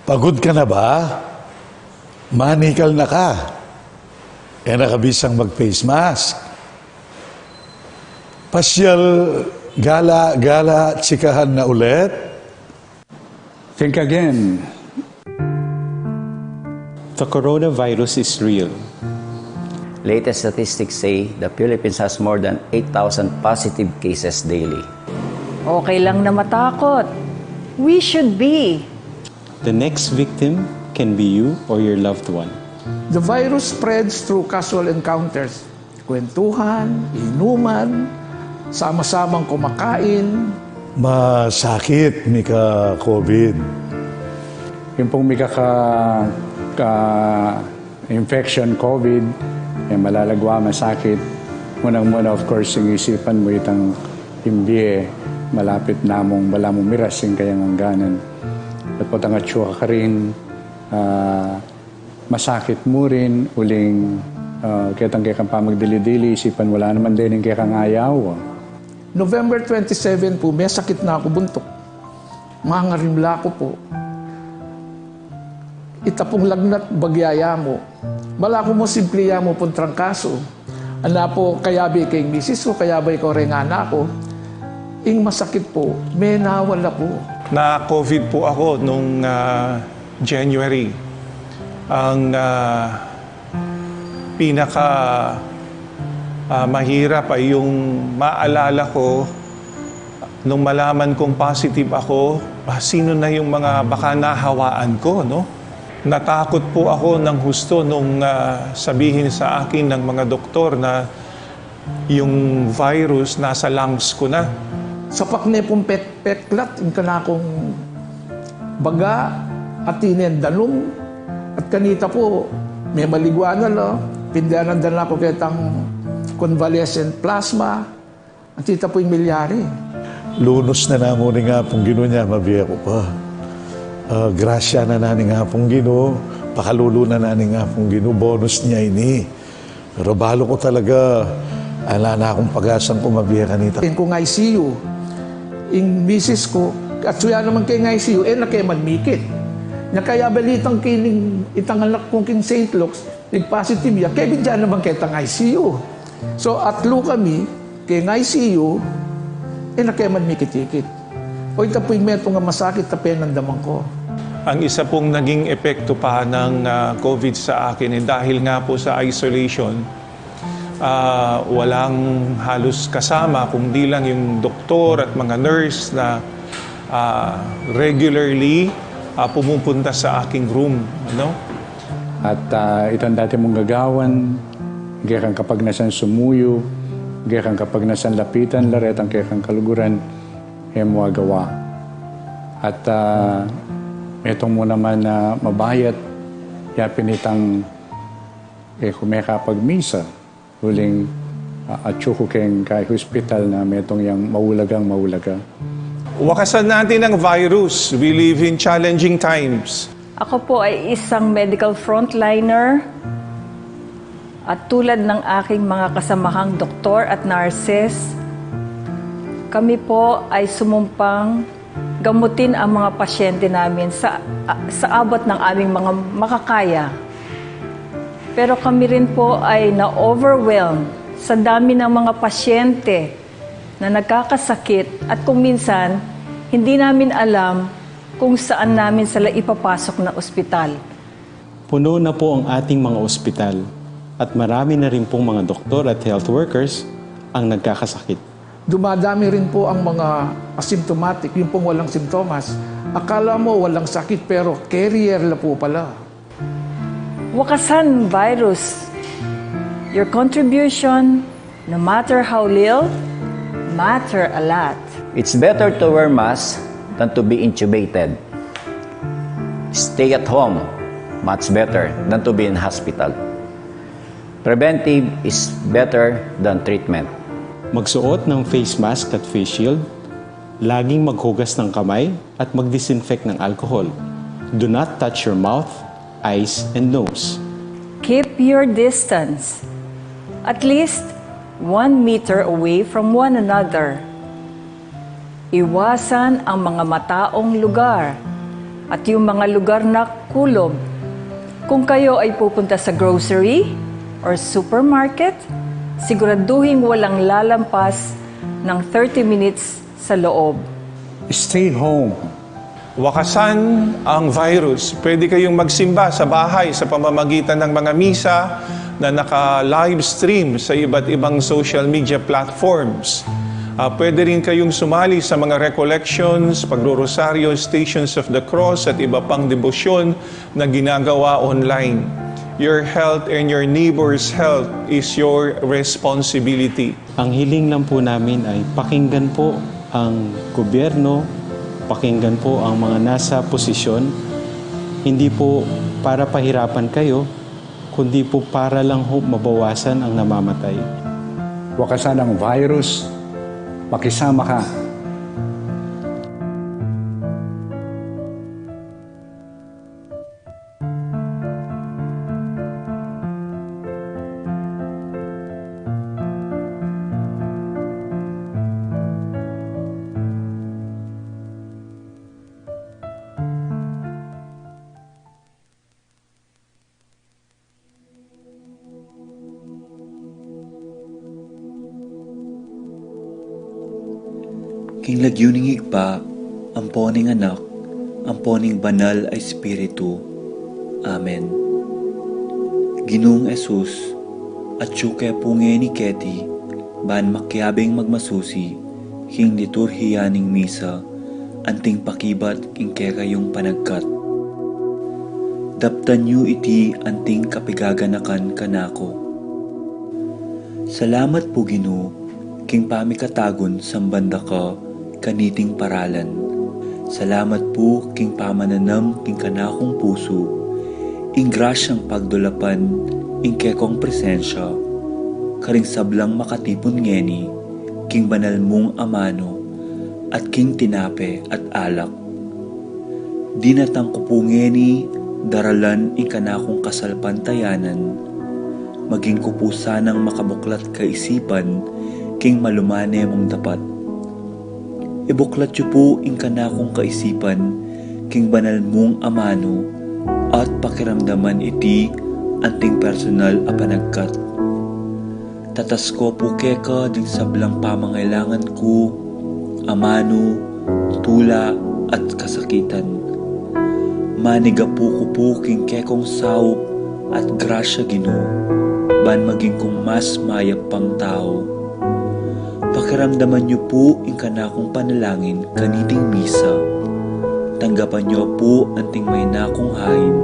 Pagod ka na ba? Manikal na ka. Nakabisang mag-face mask. Pasyal, gala, tsikahan na ulit. Think again. The coronavirus is real. Latest statistics say the Philippines has more than 8,000 positive cases daily. Okay lang na matakot. We should be. The next victim can be you or your loved one. The virus spreads through casual encounters. Kwentuhan, inuman, sama-samang kumakain. Masakit, Mika, COVID. Yung pong may infection, COVID, malalagwa, masakit. Munang-muna, of course, yung isipan mo itang imbiye, malapit namong wala mong miras yung kayang hangganan. At po tangatsyo ka rin, masakit mo rin, uling kitang kaya kang pamagdili-dili, isipan wala naman din yung kaya kang ayaw. November 27 po, may sakit na ako buntok. Mangarimla ko po. Itapong lagnat bagyaya mo. Bala ko mo simpliya mo pong trangkaso. Ana po, kaya ba kay misis ko, kaya ba ikaw rin anak ko. Ing masakit po, may nawala po. Na-COVID po ako nung January. Ang pinaka mahirap ay yung maalala ko nung malaman kong positive ako, sino na yung mga baka nahawaan ko, no? Natakot po ako ng husto nung sabihin sa akin ng mga doktor na yung virus nasa lungs ko na. Sapak na pong peklat, yung kanakong baga at tinendanong. At kanita po, may maligwana na, pindanan na ako kitang convalescent plasma. At tita po yung milyari. Lunos na namuni nga pong gino niya, mabiya ko pa. Grasya na nani nga pong gino, pakalulo na nani nga pong gino, bonus niya ini. Pero balo ko talaga, ala na akong pag-asang kumabiya kanita. Kung ICU, yung misis ko, at suya naman kay ICU, na kay magmikit. Na kaya balitang kining itang anak kong king St. Luke's, nag-positive ya, kaya bidyan naman kay itang ICU. So, atlo kami, kay ICU, na kaya magmikit-ikit. O ito po yung meto nga masakit na penandaman ko. Ang isa pong naging epekto pa ng COVID sa akin dahil nga po sa isolation, walang halos kasama kundi lang yung doktor at mga nurse na regularly pumupunta sa aking room. Ano? At itong dati mong gagawan, kaya kang kapag nasan sumuyo, kaya kang kapag nasan lapitan, laretang kaya kang kaluguran, mo agawa. At itong mo naman na mabayat, yapin itang kumeka pagmisa, huling atsuko keng kay hospital na metong yang maulagang. Wakasan natin ang virus. We live in challenging times. Ako po ay isang medical frontliner at tulad ng aking mga kasamahang doktor at nurses, kami po ay sumumpang gamutin ang mga pasyente namin sa abot ng aming mga makakaya. Pero kami rin po ay na-overwhelm sa dami ng mga pasyente na nagkakasakit at kung minsan, hindi namin alam kung saan namin sila ipapasok na ospital. Puno na po ang ating mga ospital at marami na rin pong mga doktor at health workers ang nagkakasakit. Dumadami rin po ang mga asymptomatic, yung pong walang simptomas. Akala mo walang sakit pero carrier la po pala. Wakasan virus. Your contribution, no matter how little, matter a lot. It's better to wear mask than to be intubated. Stay at home, much better than to be in hospital. Preventive is better than treatment. Magsuot ng face mask at face shield, laging maghugas ng kamay at mag-disinfect ng alcohol. Do not touch your mouth, eyes, and nose. Keep your distance, at least 1 meter away from one another. Iwasan ang mga mataong lugar at yung mga lugar na kulob. Kung kayo ay pupunta sa grocery or supermarket, siguraduhin walang lalampas ng 30 minutes sa loob. Stay home. Wakasan ang virus. Pwede kayong magsimba sa bahay sa pamamagitan ng mga misa na naka-live stream sa iba't ibang social media platforms. Pwede rin kayong sumali sa mga recollections, pagrorosaryo, Stations of the Cross at iba pang debosyon na ginagawa online. Your health and your neighbor's health is your responsibility. Ang hiling lang po namin ay pakinggan po ang gobyerno, pakinggan po ang mga nasa posisyon, hindi po para pahirapan kayo, kundi po para lang ho mabawasan ang namamatay. Wakasan ang virus. Makisama ka. King lagyuning higpa, amponing anak, amponing banal ay Espiritu. Amen. Ginoong Esus, at syuke punge ni Keti, ban makyabing magmasusi, king liturhiyaning misa, anting pakibat king kekayong panagkat. Daptan yu iti anting kapigaganakan kanako. Salamat po Ginoo, king pamikatagon sambanda ka, kaniting paralan. Salamat po king pamananam king kanakong puso, ing grasyang pagdulapan, ing kekong presensya, karing sablang makatipon ngeni, king banal mong amano, at king tinape at alak. Dinatang ko po ngeni, daralan ing kanakong kasalpantayanan, maging ko po sanang makabuklat kaisipan, king malumane mong dapat. Ibuklat yu po ing kanakong kaisipan, king banal mong amano, at pakiramdaman iti anting personal a panagkat. Tatas ko po keka ding sablang pamangailangan ko, amano, tula at kasakitan. Maniga po ko po king kekong saup at grasya Ginoo, ban maging kong mas mayap pang tao. Pakiramdaman niyo po ing kanakong panalangin kaniting misa. Tanggapan niyo po anting may nakong hain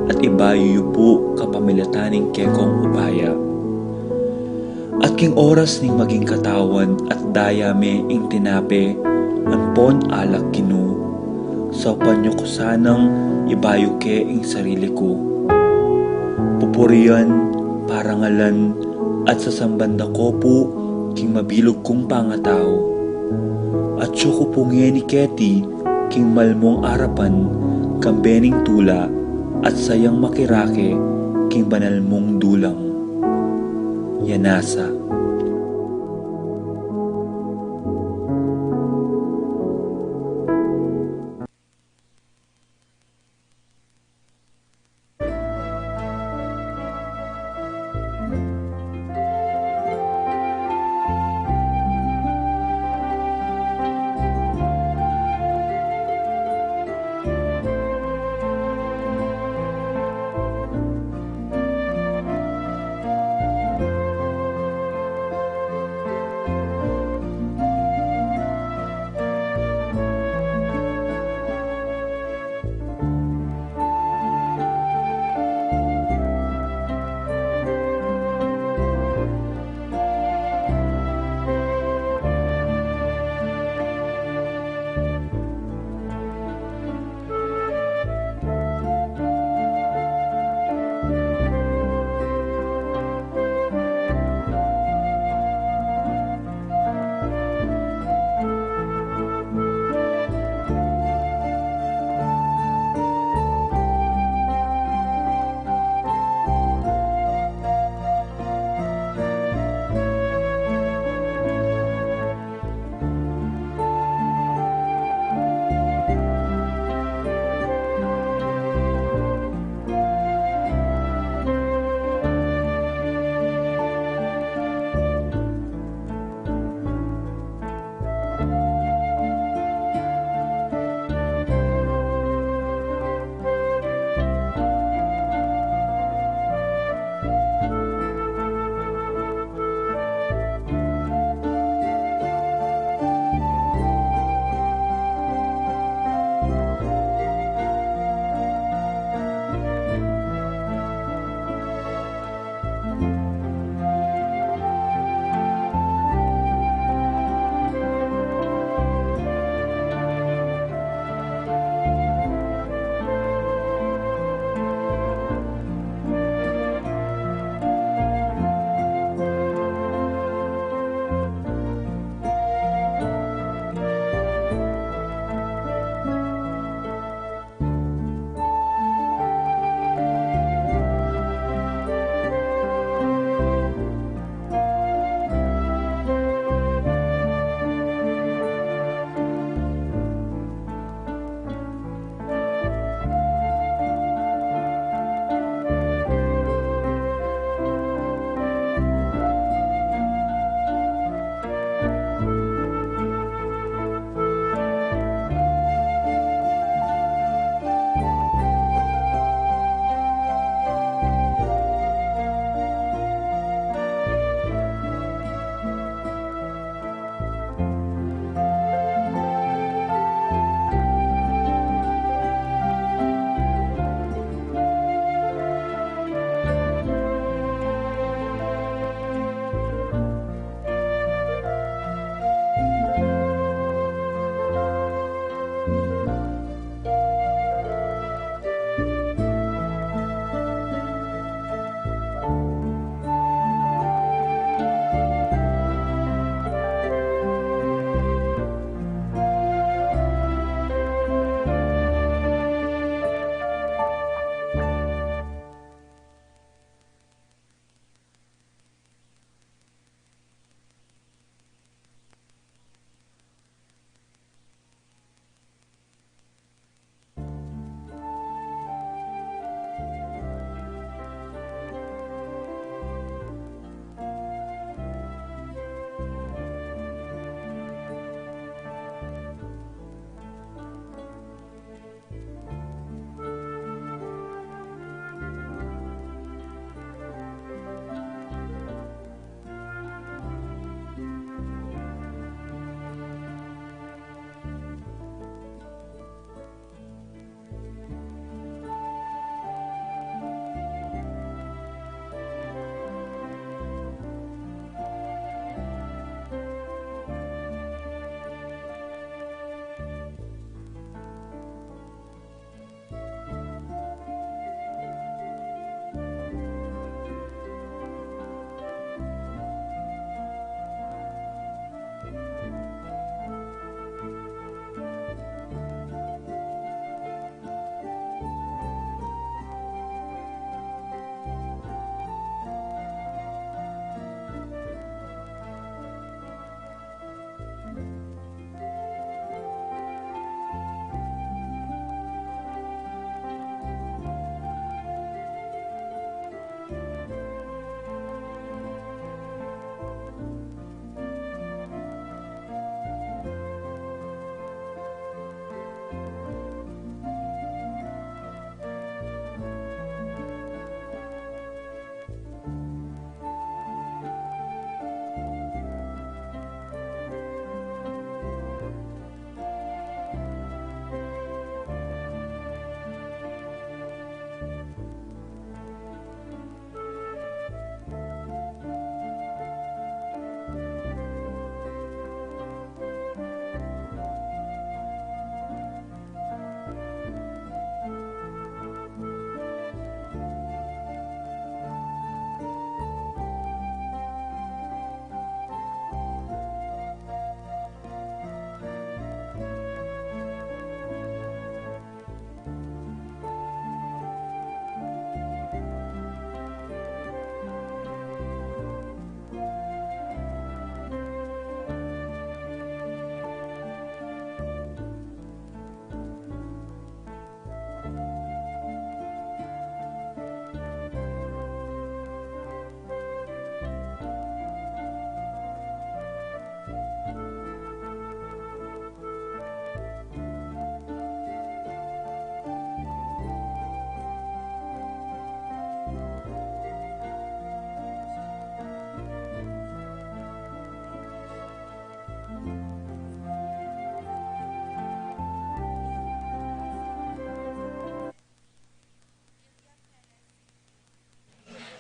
at ibayo niyo po kapamilataning kekong upaya. At king oras ning maging katawan at dayame ing tinape anpon alak Ginoo. Saupan niyo ko sanang ibayo ke ing sarili ko. Pupurian, parangalan at sasambanda ko po king mabilog kong pangatao. At syuko po ni Keti, king malmong arapan, kambening tula, at sayang makirake, king banal mong dulang. Yanasa.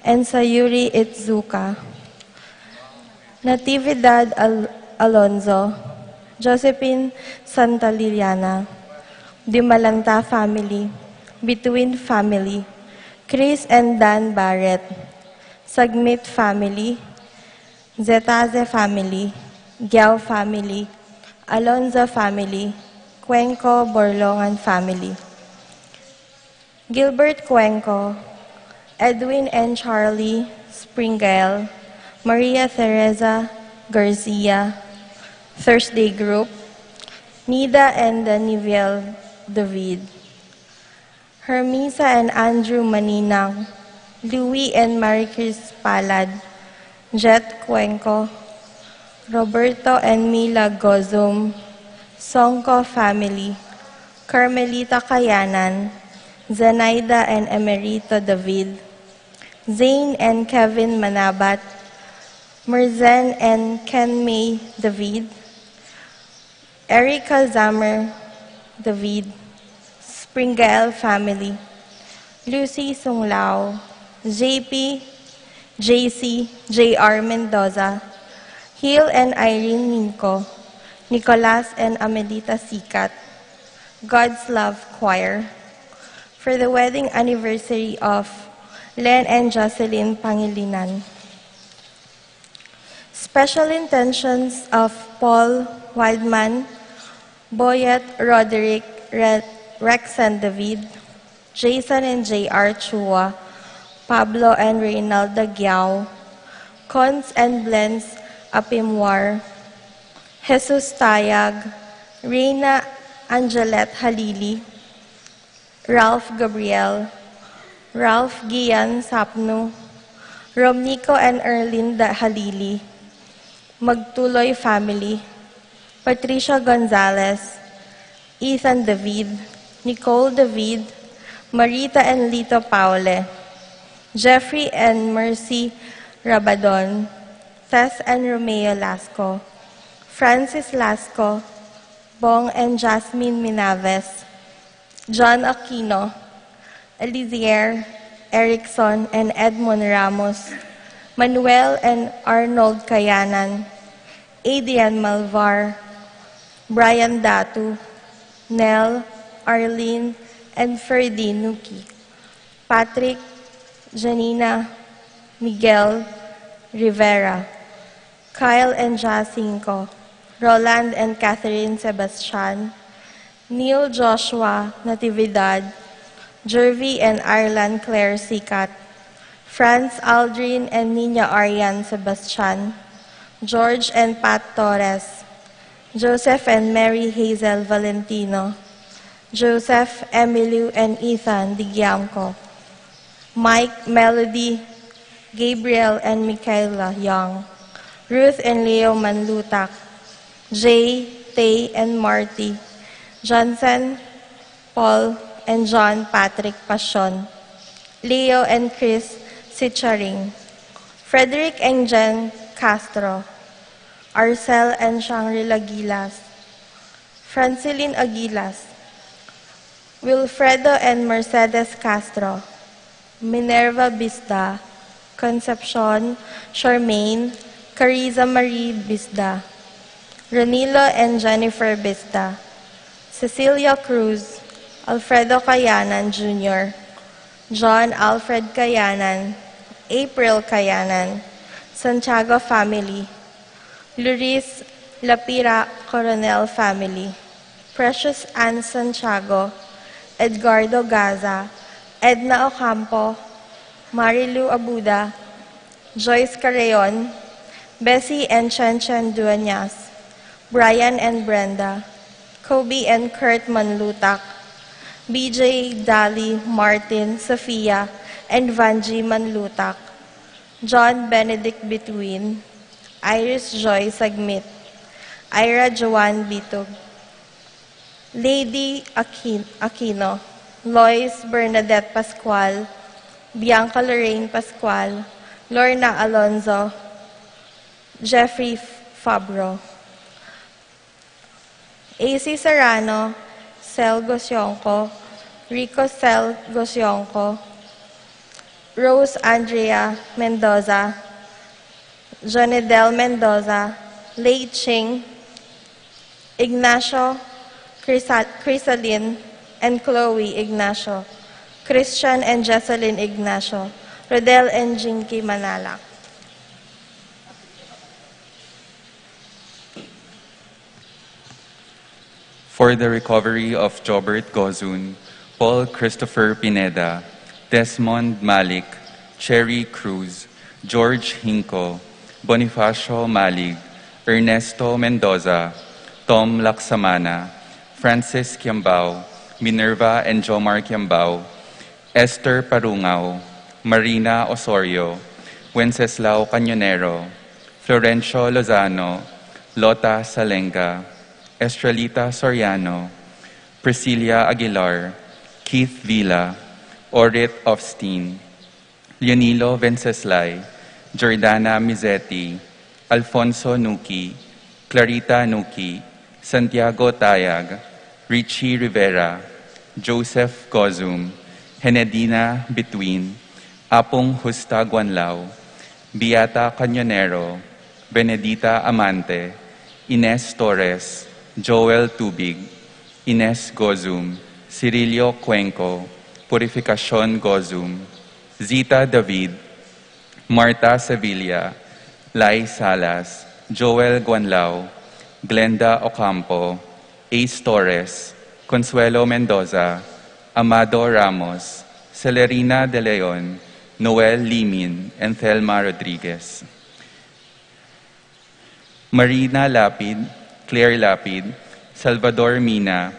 and Sayuri Itzuka. Natividad Alonzo, Josephine Santaliana, Dimalanta family, Between family, Chris and Dan Barrett, Sagmit family, Zetaze family, Giao family, Alonzo family, Cuenco Borlongan family. Gilbert Cuenco, Edwin and Charlie Springale, Maria Teresa Garcia, Thursday Group, Nida and Daniel David, Hermisa and Andrew Maninang, Louis and Maricris Palad, Jet Cuenco, Roberto and Mila Gozum, Songko family, Carmelita Kayanan, Zenaida and Emerito David, Zane and Kevin Manabat, Merzen and Ken May David, Erica Zamer David, Springale family, Lucy Sunglao, JP, JC, JR Mendoza, Hill and Irene Minko, Nicolas and Amelita Sikat, God's Love Choir, for the wedding anniversary of Len and Jocelyn Pangilinan. Special intentions of Paul Wildman, Boyet Roderick, Rex and David, Jason and J.R. Chua, Pablo and Reynalda Giao, Cons and Blens Apimwar, Jesus Tayag, Reina Angelette Halili, Ralph Gabriel, Ralph Gian Sapno, Romnico and Erlinda Halili, Magtuloy family, Patricia Gonzalez, Ethan David, Nicole David, Marita and Lito Paule, Jeffrey and Mercy Rabadon, Tess and Romeo Lasco, Francis Lasco, Bong and Jasmine Minaves, John Aquino, Elizier Erickson and Edmond Ramos, Manuel and Arnold Kayanan, Adrian Malvar, Brian Datu, Nell, Arlene, and Ferdy Nuki, Patrick, Janina, Miguel, Rivera, Kyle and Jacinco, Roland and Catherine Sebastian, Neil Joshua Natividad, Jervy and Ireland Claire Sikat, Franz Aldrin and Nina Arian Sebastian, George and Pat Torres, Joseph and Mary Hazel Valentino, Joseph, Emilio, and Ethan Digiamco, Mike, Melody, Gabriel, and Michaela Young, Ruth and Leo Manlutak, Jay, Tay, and Marty, Johnson, Paul, and John Patrick Pasion, Leo and Chris Sicharing, Frederick and Jen Castro, Arcel and Shangri-La Gilas, Francilin Aguilas, Wilfredo and Mercedes Castro, Minerva Bisda, Concepcion, Charmaine, Cariza Marie Bisda, Ranilo and Jennifer Bisda, Cecilia Cruz, Alfredo Kayanan Jr., John Alfred Kayanan, April Kayanan, Santiago family, Luis Lapira Coronel family, Precious Ann Santiago, Edgardo Gaza, Edna Ocampo, Marilu Abuda, Joyce Carreon, Bessie and Chen Dueñas, Brian and Brenda, Kobe and Kurt Manlutak, BJ, Dali, Martin, Sophia, and Vanji Manlutak, John Benedict Between, Iris Joy Sagmit, Ira Joan Bitog, Lady Aquino, Lois Bernadette Pascual, Bianca Lorraine Pascual, Lorna Alonzo, Jeffrey Fabro, AC Serrano, Cel Gosyonko, Rico Cel Gosyonko, Rose Andrea Mendoza, Jonedel Mendoza, Lei Ching, Ignacio Crisalin, and Chloe Ignacio, Christian and Jesselyn Ignacio, Rodel and Jinky Manala. For the recovery of Jobert Gozun, Paul Christopher Pineda, Desmond Malik, Cherry Cruz, George Hinco, Bonifacio Malig, Ernesto Mendoza, Tom Laksamana, Francis Kiambao, Minerva and Jomar Kiambao, Esther Parungaw, Marina Osorio, Wenceslao Cañonero, Florencio Lozano, Lota Salenga, Estrelita Soriano, Priscilla Aguilar, Keith Villa, Orit Ofstein, Leonilo Venceslay, Jordana Mizetti, Alfonso Nuki, Clarita Nuki, Santiago Tayag, Richie Rivera, Joseph Gozum, Henedina Between, Apong Justa Guanlao, Beata Cañonero, Benedita Amante, Ines Torres, Joel Tubig, Ines Gozum, Cirilio Cuenco, Purificacion Gozum, Zita David, Marta Sevilla, Lai Salas, Joel Guanlao, Glenda Ocampo, Ace Torres, Consuelo Mendoza, Amado Ramos, Celerina De Leon, Noel Limin, and Thelma Rodriguez. Marina Lapid, Claire Lapid, Salvador Mina,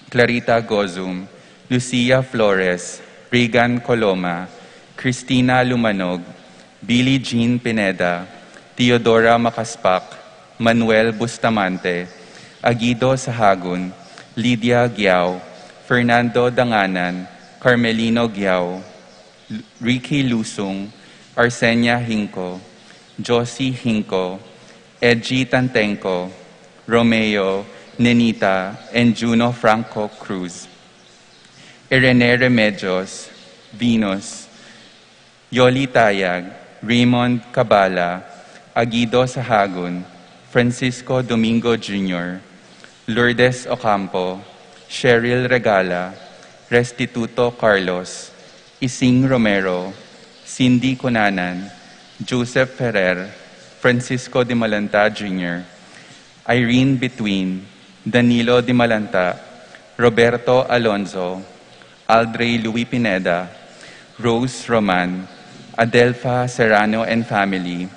Clarita Gozum, Lucia Flores, Regan Coloma, Cristina Lumanog, Billie Jean Pineda, Teodora Makaspak, Manuel Bustamante, Aguido Sahagun, Lydia Giao, Fernando Danganan, Carmelino Giao, Ricky Lusung, Arsenia Hinco, Josie Hinco, Edgy Tantenco, Romeo, Nenita, and Juno Franco Cruz. Irene Remedios, Venus, Yoli Tayag, Raymond Cabala, Aguido Sahagun, Francisco Domingo Jr., Lourdes Ocampo, Cheryl Regala, Restituto Carlos, Ising Romero, Cindy Cunanan, Joseph Ferrer, Francisco de Malanta Jr., Irene Between, Danilo de Malanta, Roberto Alonzo, Aldrey Louis Pineda, Rose Roman, Adelfa Serrano and family,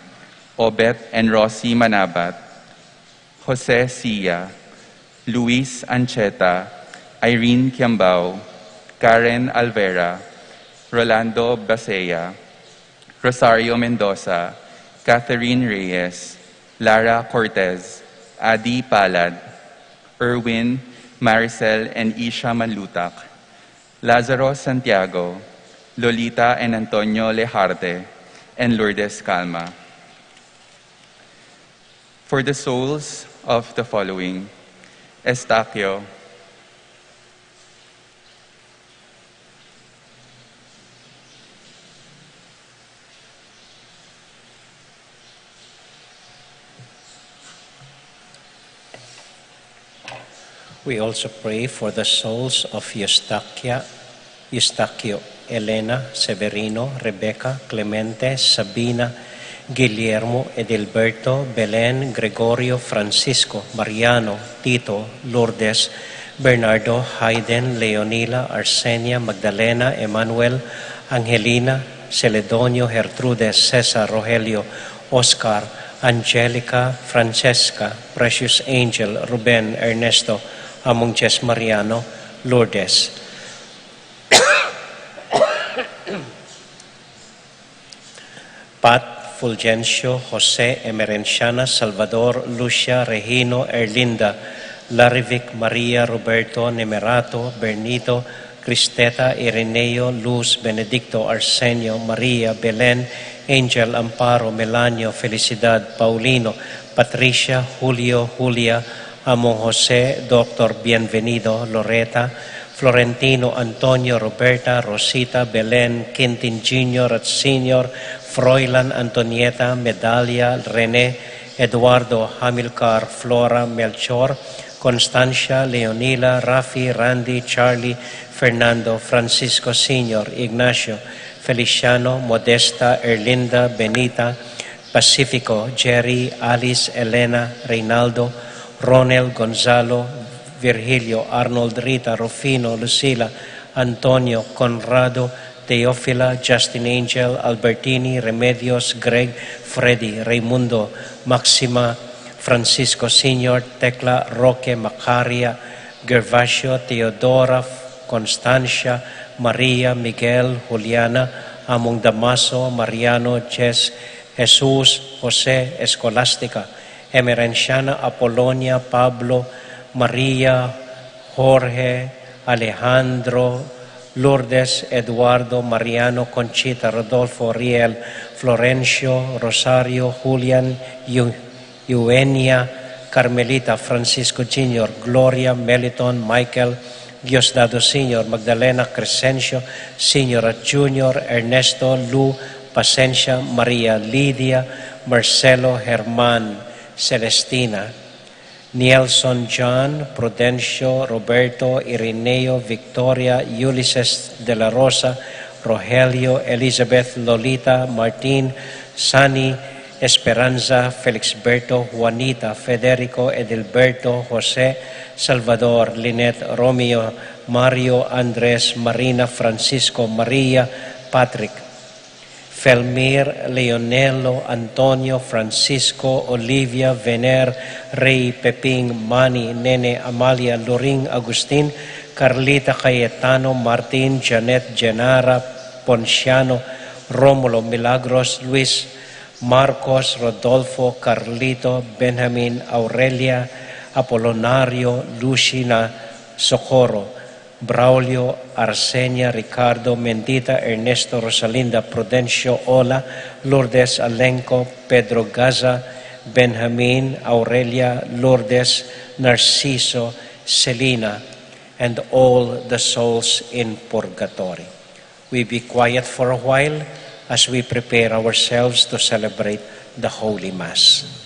Obet and Rossi Manabat, Jose Sia, Luis Ancheta, Irene Kiambao, Karen Alvera, Rolando Basea, Rosario Mendoza, Catherine Reyes, Lara Cortez, Adi Palad, Erwin, Maricel, and Isha Malutak, Lazaro Santiago, Lolita and Antonio Lejarte, and Lourdes Calma. For the souls of the following: Estaquio, we also pray for the souls of Eustaquio, Elena, Severino, Rebecca, Clemente, Sabina, Guillermo, Edilberto, Belen, Gregorio, Francisco, Mariano, Tito, Lourdes, Bernardo, Hayden, Leonila, Arsenia, Magdalena, Emmanuel, Angelina, Celedonio, Gertrudes, Cesar, Rogelio, Oscar, Angelica, Francesca, Precious Angel, Ruben, Ernesto, Amunches Mariano, Lourdes. Pat, Fulgencio, Jose, Emerenciana, Salvador, Lucia, Regino, Erlinda, Larivic, Maria, Roberto, Nemerato, Bernito, Cristeta, Ireneo, Luz, Benedicto, Arsenio, Maria, Belen, Angel, Amparo, Melanio, Felicidad, Paulino, Patricia, Julio, Julia, Among Jose, Dr. Bienvenido, Loreta, Florentino Antonio, Roberta, Rosita, Belen, Quintin Jr. at Senior, Froilan Antonieta, Medalia, Rene, Eduardo, Hamilcar, Flora, Melchor, Constancia, Leonila, Rafi, Randy, Charlie, Fernando, Francisco Sr., Ignacio, Feliciano, Modesta, Erlinda, Benita, Pacifico, Jerry, Alice, Elena, Reynaldo, Ronel, Gonzalo, Virgilio, Arnold, Rita, Rufino, Lucila, Antonio, Conrado, Teofila, Justin Angel, Albertini, Remedios, Greg, Freddy, Raimundo, Maxima, Francisco Sr., Tecla, Roque, Macaria, Gervasio, Teodora, Constancia, Maria, Miguel, Juliana, Among Damaso, Mariano, Jess, Jesus, Jose, Escolástica, Emerenciana, Apolonia, Pablo, Maria, Jorge, Alejandro, Lourdes, Eduardo, Mariano, Conchita, Rodolfo, Riel, Florencio, Rosario, Julian, Eugenia, Carmelita, Francisco Jr., Gloria, Meliton, Michael, Diosdado Sr., Magdalena, Crescencio Sr. at Jr., Ernesto, Lu, Pasencia, Maria, Lydia, Marcelo, Herman, Celestina, Nielson, John, Prudencio, Roberto, Irineo, Victoria, Ulysses de la Rosa, Rogelio, Elizabeth, Lolita, Martin, Sani, Esperanza, Felixberto, Juanita, Federico, Edilberto, Jose, Salvador, Lynette, Romeo, Mario, Andres, Marina, Francisco, Maria, Patrick, Felmir, Leonello, Antonio, Francisco, Olivia, Vener, Rey, Peping, Manny, Nene, Amalia, Loring, Agustin, Carlita, Cayetano, Martin, Janet, Genara, Ponciano, Romulo, Milagros, Luis, Marcos, Rodolfo, Carlito, Benjamin, Aurelia, Apolonario, Lucina, Socorro, Braulio, Arsenia, Ricardo, Mendita, Ernesto, Rosalinda, Prudencio, Ola, Lourdes, Alenco, Pedro Gaza, Benjamin, Aurelia, Lourdes, Narciso, Selina, and all the souls in purgatory. We be quiet for a while as we prepare ourselves to celebrate the Holy Mass.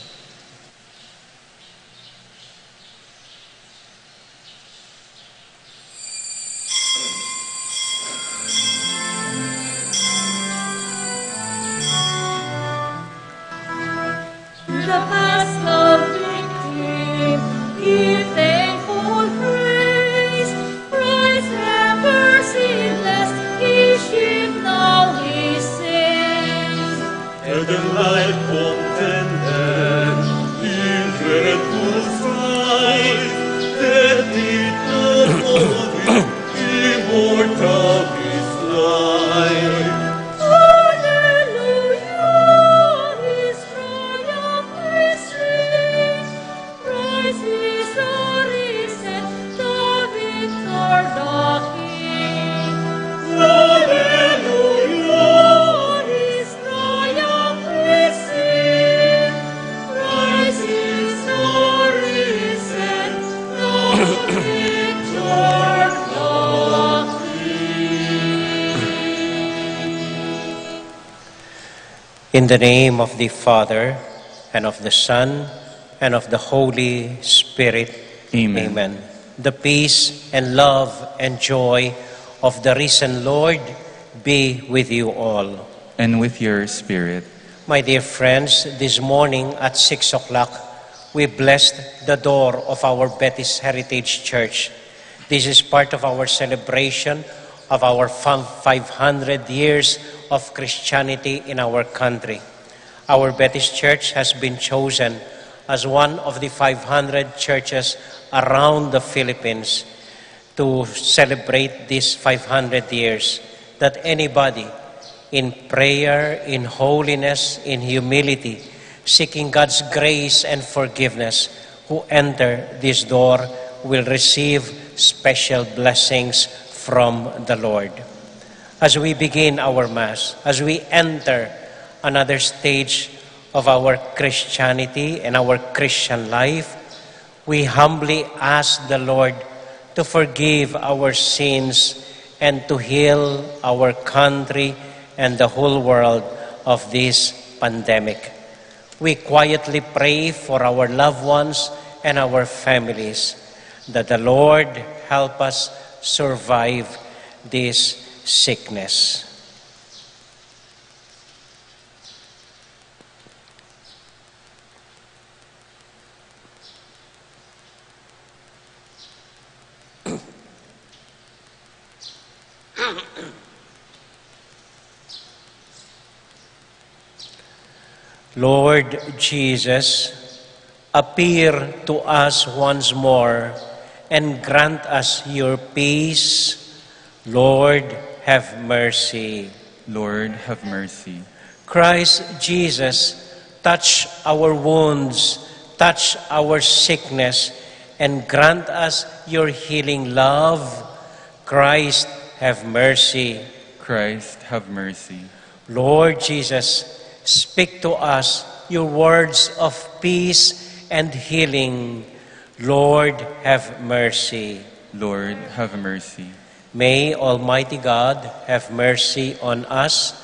The Paschal victim, give thankful praise. Christ ever sinless, His sheep now He saves. And the light contended in dreadful strife, that did not know Him, immortal His life. In the name of the Father, and of the Son, and of the Holy Spirit. Amen. Amen. The peace and love and joy of the risen Lord be with you all. And with your spirit. My dear friends, this morning at 6 o'clock, we blessed the door of our Betis Heritage Church. This is part of our celebration of our 500 years of Christianity in our country. Our Betis Church has been chosen as one of the 500 churches around the Philippines to celebrate these 500 years, that anybody in prayer, in holiness, in humility, seeking God's grace and forgiveness, who enter this door will receive special blessings from the Lord. As we begin our Mass, as we enter another stage of our Christianity and our Christian life, we humbly ask the Lord to forgive our sins, and to heal our country and the whole world of this pandemic. We quietly pray for our loved ones and our families, that the Lord help us survive this sickness. Lord Jesus, appear to us once more and grant us your peace. Lord, have mercy. Lord, have mercy. Christ Jesus, touch our wounds, touch our sickness, and grant us your healing love. Christ, have mercy. Christ, have mercy. Lord Jesus, speak to us your words of peace and healing. Lord, have mercy. Lord, have mercy. May Almighty God have mercy on us,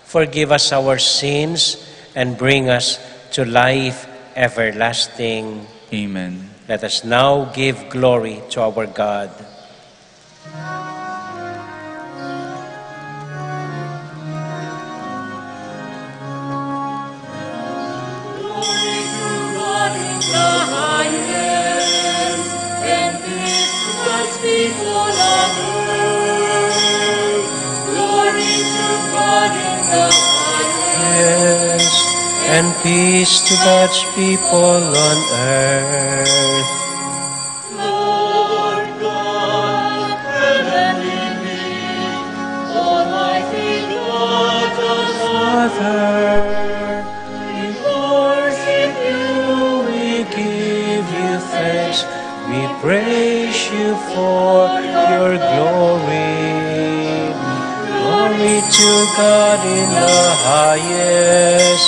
forgive us our sins, and bring us to life everlasting. Amen. Let us now give glory to our God. And peace to God's people on earth. Lord God, heavenly be, Almighty God, the Father, we worship you, we give you thanks, we praise you for your glory. Glory to God in the highest,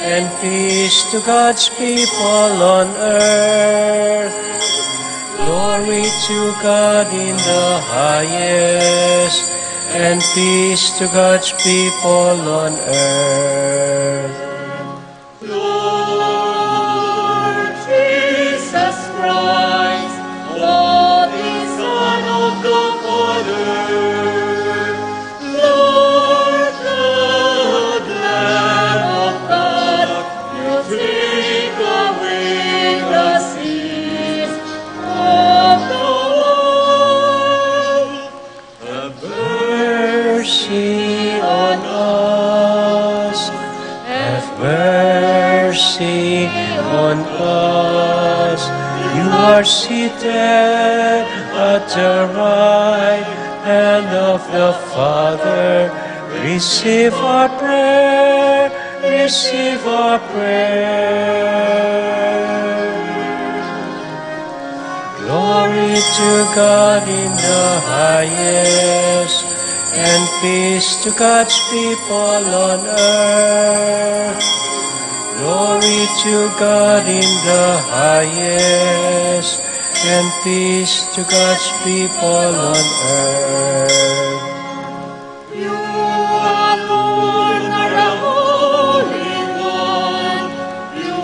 and peace to God's people on earth. Glory to God in the highest, and peace to God's people on earth. Lord Jesus Christ, Holy Son of the Father, Lord God, Lamb of God, you take away the sins of the world. Have Mercy on us, have mercy on us. You are seated at the right hand of the Father. Receive our prayer, receive our prayer. Glory to God in the highest, and peace to God's people on earth. Glory to God in the highest, and peace to God's people on earth. You alone are the Holy One. You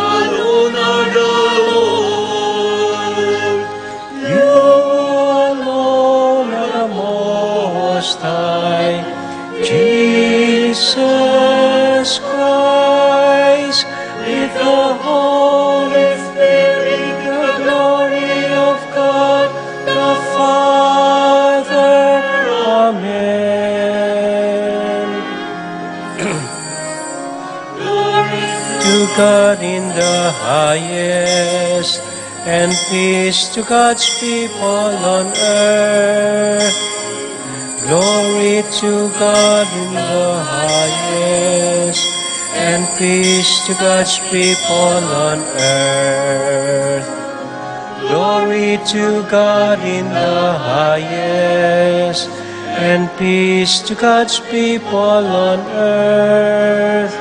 alone are the Lord. You alone are the Most High, Jesus Christ, with the Holy Spirit, the glory of God the Father. Amen. To God in the highest, and peace to God's people on earth. Glory to God in the highest, and peace to God's people on earth. Glory to God in the highest, and peace to God's people on earth.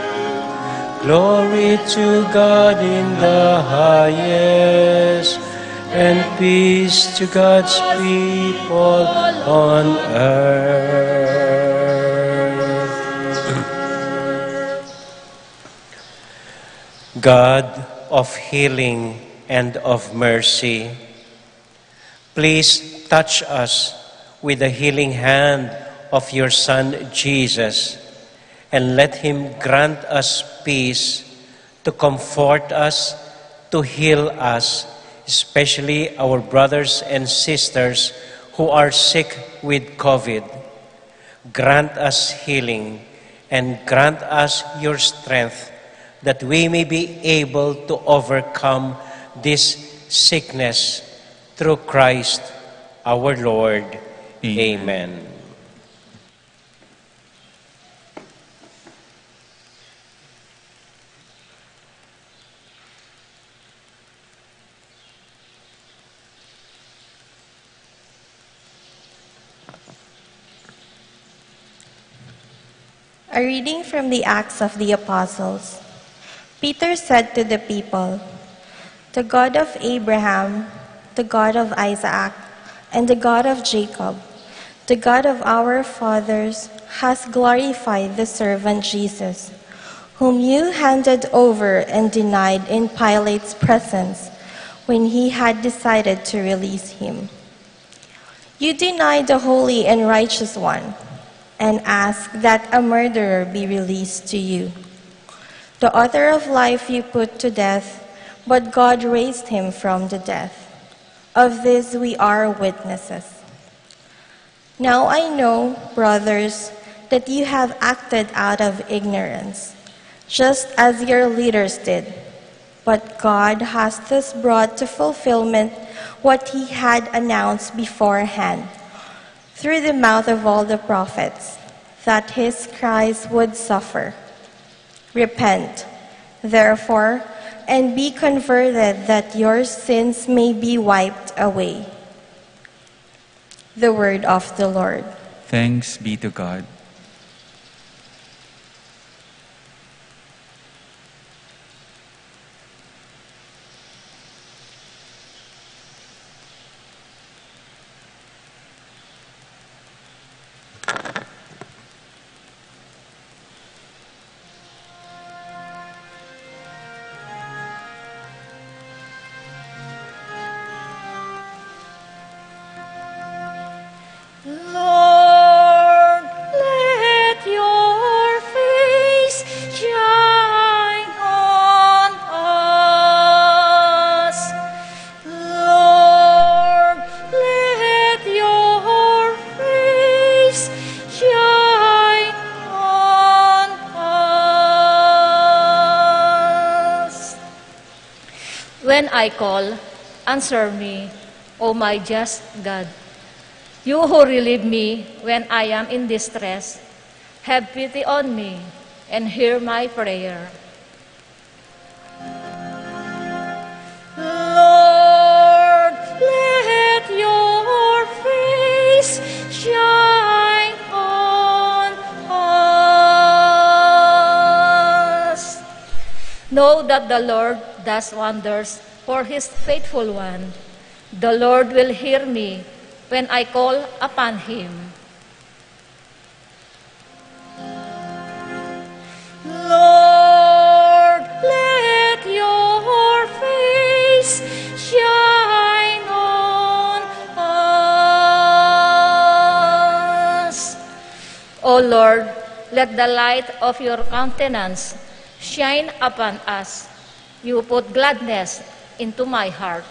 Glory to God in the highest, and peace to God's people on earth. God of healing and of mercy, please touch us with the healing hand of your Son Jesus, and let him grant us peace, to comfort us, to heal us, especially our brothers and sisters who are sick with COVID. Grant us healing and grant us your strength, that we may be able to overcome this sickness through Christ our Lord. Amen. A reading from the Acts of the Apostles. Peter said to the people, "The God of Abraham, the God of Isaac, and the God of Jacob, the God of our fathers, has glorified the servant Jesus, whom you handed over and denied in Pilate's presence when he had decided to release him. You denied the Holy and Righteous One, and asked that a murderer be released to you. The author of life you put to death, but God raised him from the dead. Of this we are witnesses. Now I know, brothers, that you have acted out of ignorance, just as your leaders did. But God has thus brought to fulfillment what he had announced beforehand, through the mouth of all the prophets, that his Christ would suffer. Repent, therefore, and be converted, that your sins may be wiped away." The word of the Lord. Thanks be to God. Lord, let your face shine on us. Lord, let your face shine on us. When I call, answer me, O my just God. You who relieve me when I am in distress, have pity on me and hear my prayer. Lord, let your face shine on us. Know that the Lord does wonders for his faithful one. The Lord will hear me when I call upon him. Lord, let your face shine on us. O Lord, let the light of your countenance shine upon us. You put gladness into my heart.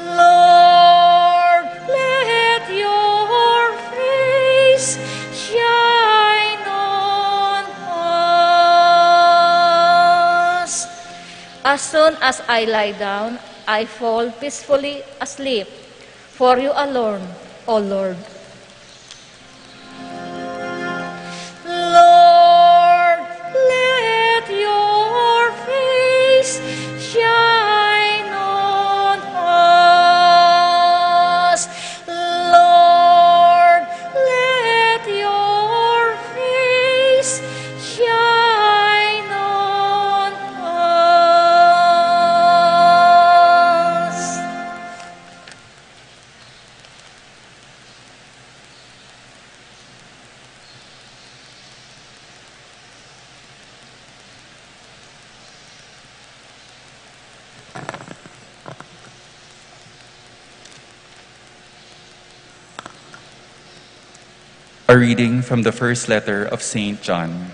Lord, let your face shine on us. As soon as I lie down, I fall peacefully asleep, for you alone, O Lord. Lord, let your face shine on us. Lord, let your face shine on A reading from the first letter of St. John.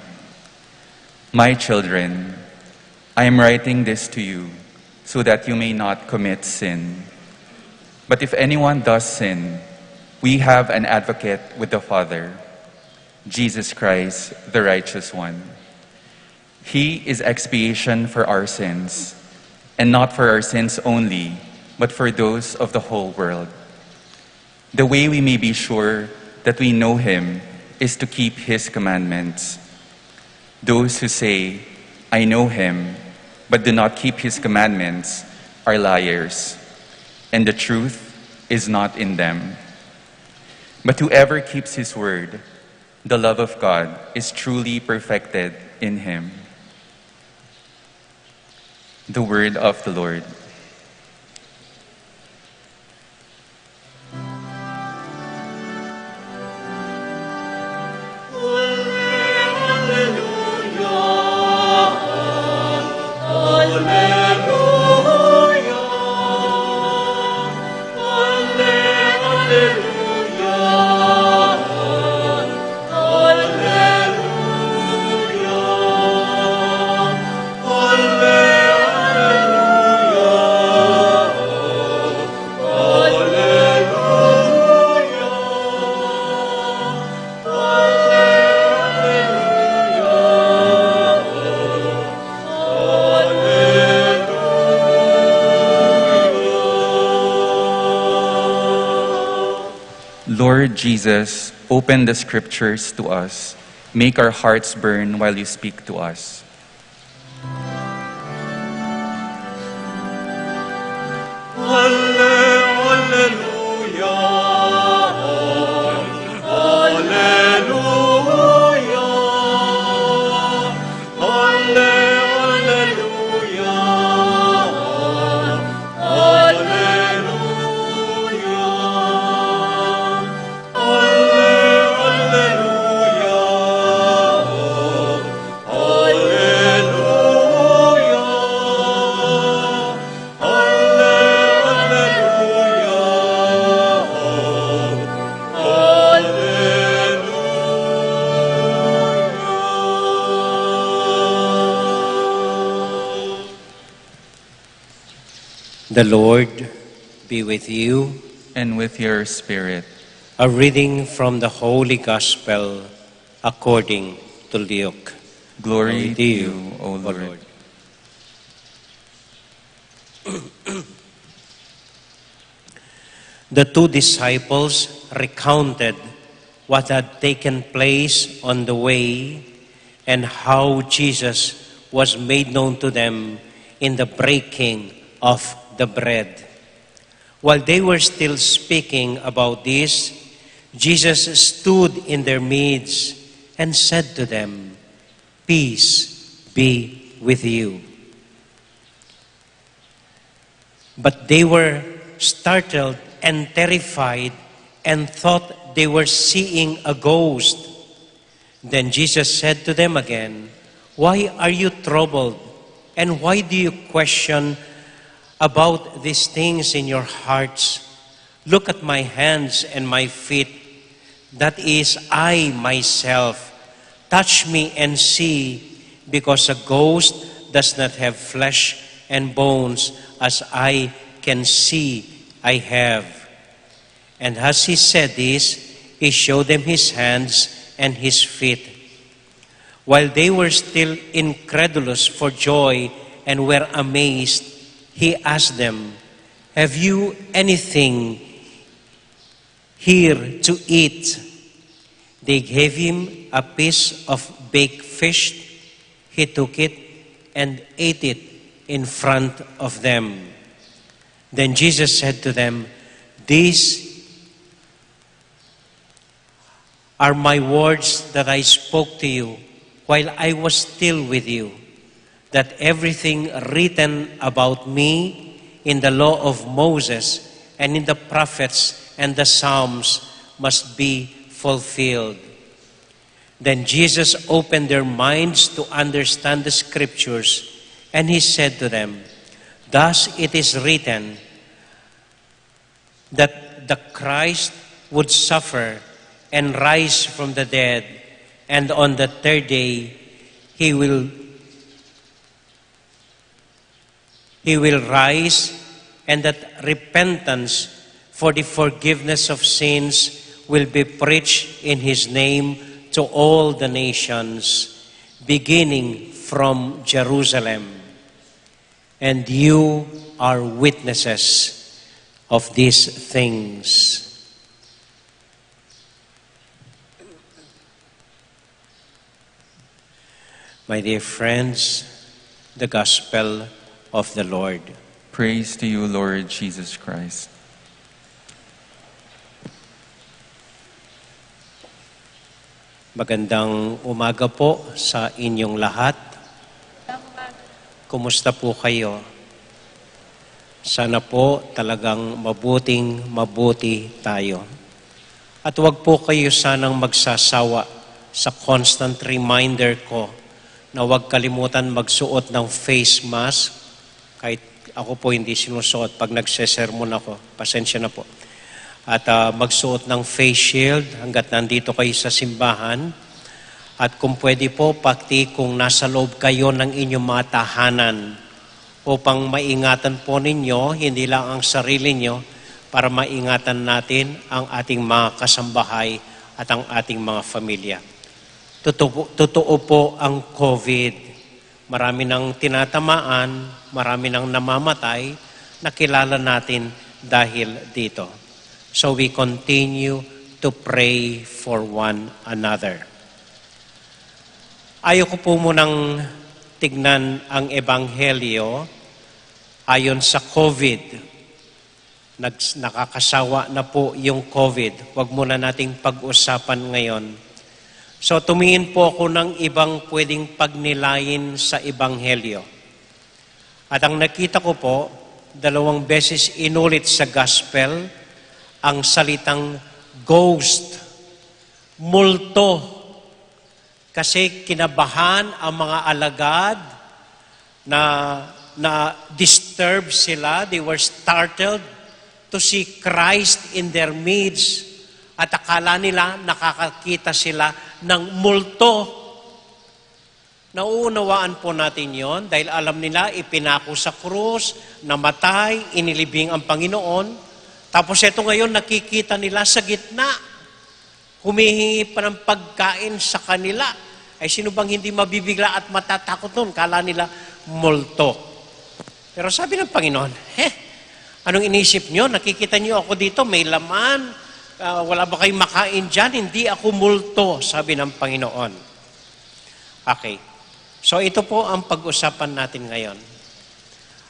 My children, I am writing this to you so that you may not commit sin. But if anyone does sin, we have an advocate with the Father, Jesus Christ, the righteous one. He is expiation for our sins, and not for our sins only, but for those of the whole world. The way we may be sure that we know him is to keep his commandments. Those who say, I know him, but do not keep his commandments are liars, and the truth is not in them. But whoever keeps his word, the love of God is truly perfected in him. The word of the Lord. Lord Jesus, open the scriptures to us. Make our hearts burn while you speak to us. The Lord be with you. And with your spirit. A reading from the Holy Gospel according to Luke. Glory to you, O Lord. The two disciples recounted what had taken place on the way and how Jesus was made known to them in the breaking of the bread. While they were still speaking about this, Jesus stood in their midst and said to them, "Peace be with you." But they were startled and terrified and thought they were seeing a ghost. Then Jesus said to them again, "Why are you troubled? And why do you question about these things in your hearts? Look at my hands and my feet. That is, I myself. Touch me and see, because a ghost does not have flesh and bones, as I can see I have." And as he said this, he showed them his hands and his feet. While they were still incredulous for joy and were amazed, he asked them, "Have you anything here to eat?" They gave him a piece of baked fish. He took it and ate it in front of them. Then Jesus said to them, "These are my words that I spoke to you while I was still with you, that everything written about me in the law of Moses and in the prophets and the Psalms must be fulfilled." Then Jesus opened their minds to understand the scriptures, and he said to them, "Thus it is written that the Christ would suffer and rise from the dead, and on the third day he will rise, and that repentance for the forgiveness of sins will be preached in his name to all the nations, beginning from Jerusalem. And you are witnesses of these things. My dear friends, the gospel of the Lord. Praise to you, Lord Jesus Christ. Magandang umaga po sa inyong lahat. Kumusta po kayo? Sana po talagang mabuti tayo. At huwag po kayo sanang magsasawa sa constant reminder ko na huwag kalimutan magsuot ng face mask. Kahit ako po hindi sinusuot pag nagsesermon ako. Pasensya na po. At magsuot ng face shield hanggat nandito kayo sa simbahan. At kung pwede po, pati kung nasa loob kayo ng inyong mga tahanan upang maingatan po ninyo, hindi lang ang sarili nyo, para maingatan natin ang ating mga kasambahay at ang ating mga pamilya. Totoo po ang COVID. Marami nang tinatamaan, marami nang namamatay, nakilala natin dahil dito. So we continue to pray for one another. Ayoko po munang tignan ang Ebanghelyo ayon sa COVID. Nakakasawa na po yung COVID. Huwag muna nating pag-usapan ngayon. So tumingin po ako ng ibang pwedeng pagnilayin sa Ebanghelyo. At ang nakita ko po, 2 beses inulit sa Gospel, ang salitang ghost, multo. Kasi kinabahan ang mga alagad na disturbed sila. They were startled to see Christ in their midst. At akala nila nakakakita sila ng multo. Nauunawaan po natin yon dahil alam nila ipinako sa krus, namatay, inilibing ang Panginoon. Tapos ito ngayon nakikita nila sa gitna. Humihingi pa ng pagkain sa kanila. Ay sino bang hindi mabibigla at matatakot nun? Kala nila multo. Pero sabi ng Panginoon, anong inisip nyo? Nakikita nyo ako dito, may laman. Wala ba kayong makain dyan? Hindi ako multo, sabi ng Panginoon. Okay. So ito po ang pag-usapan natin ngayon.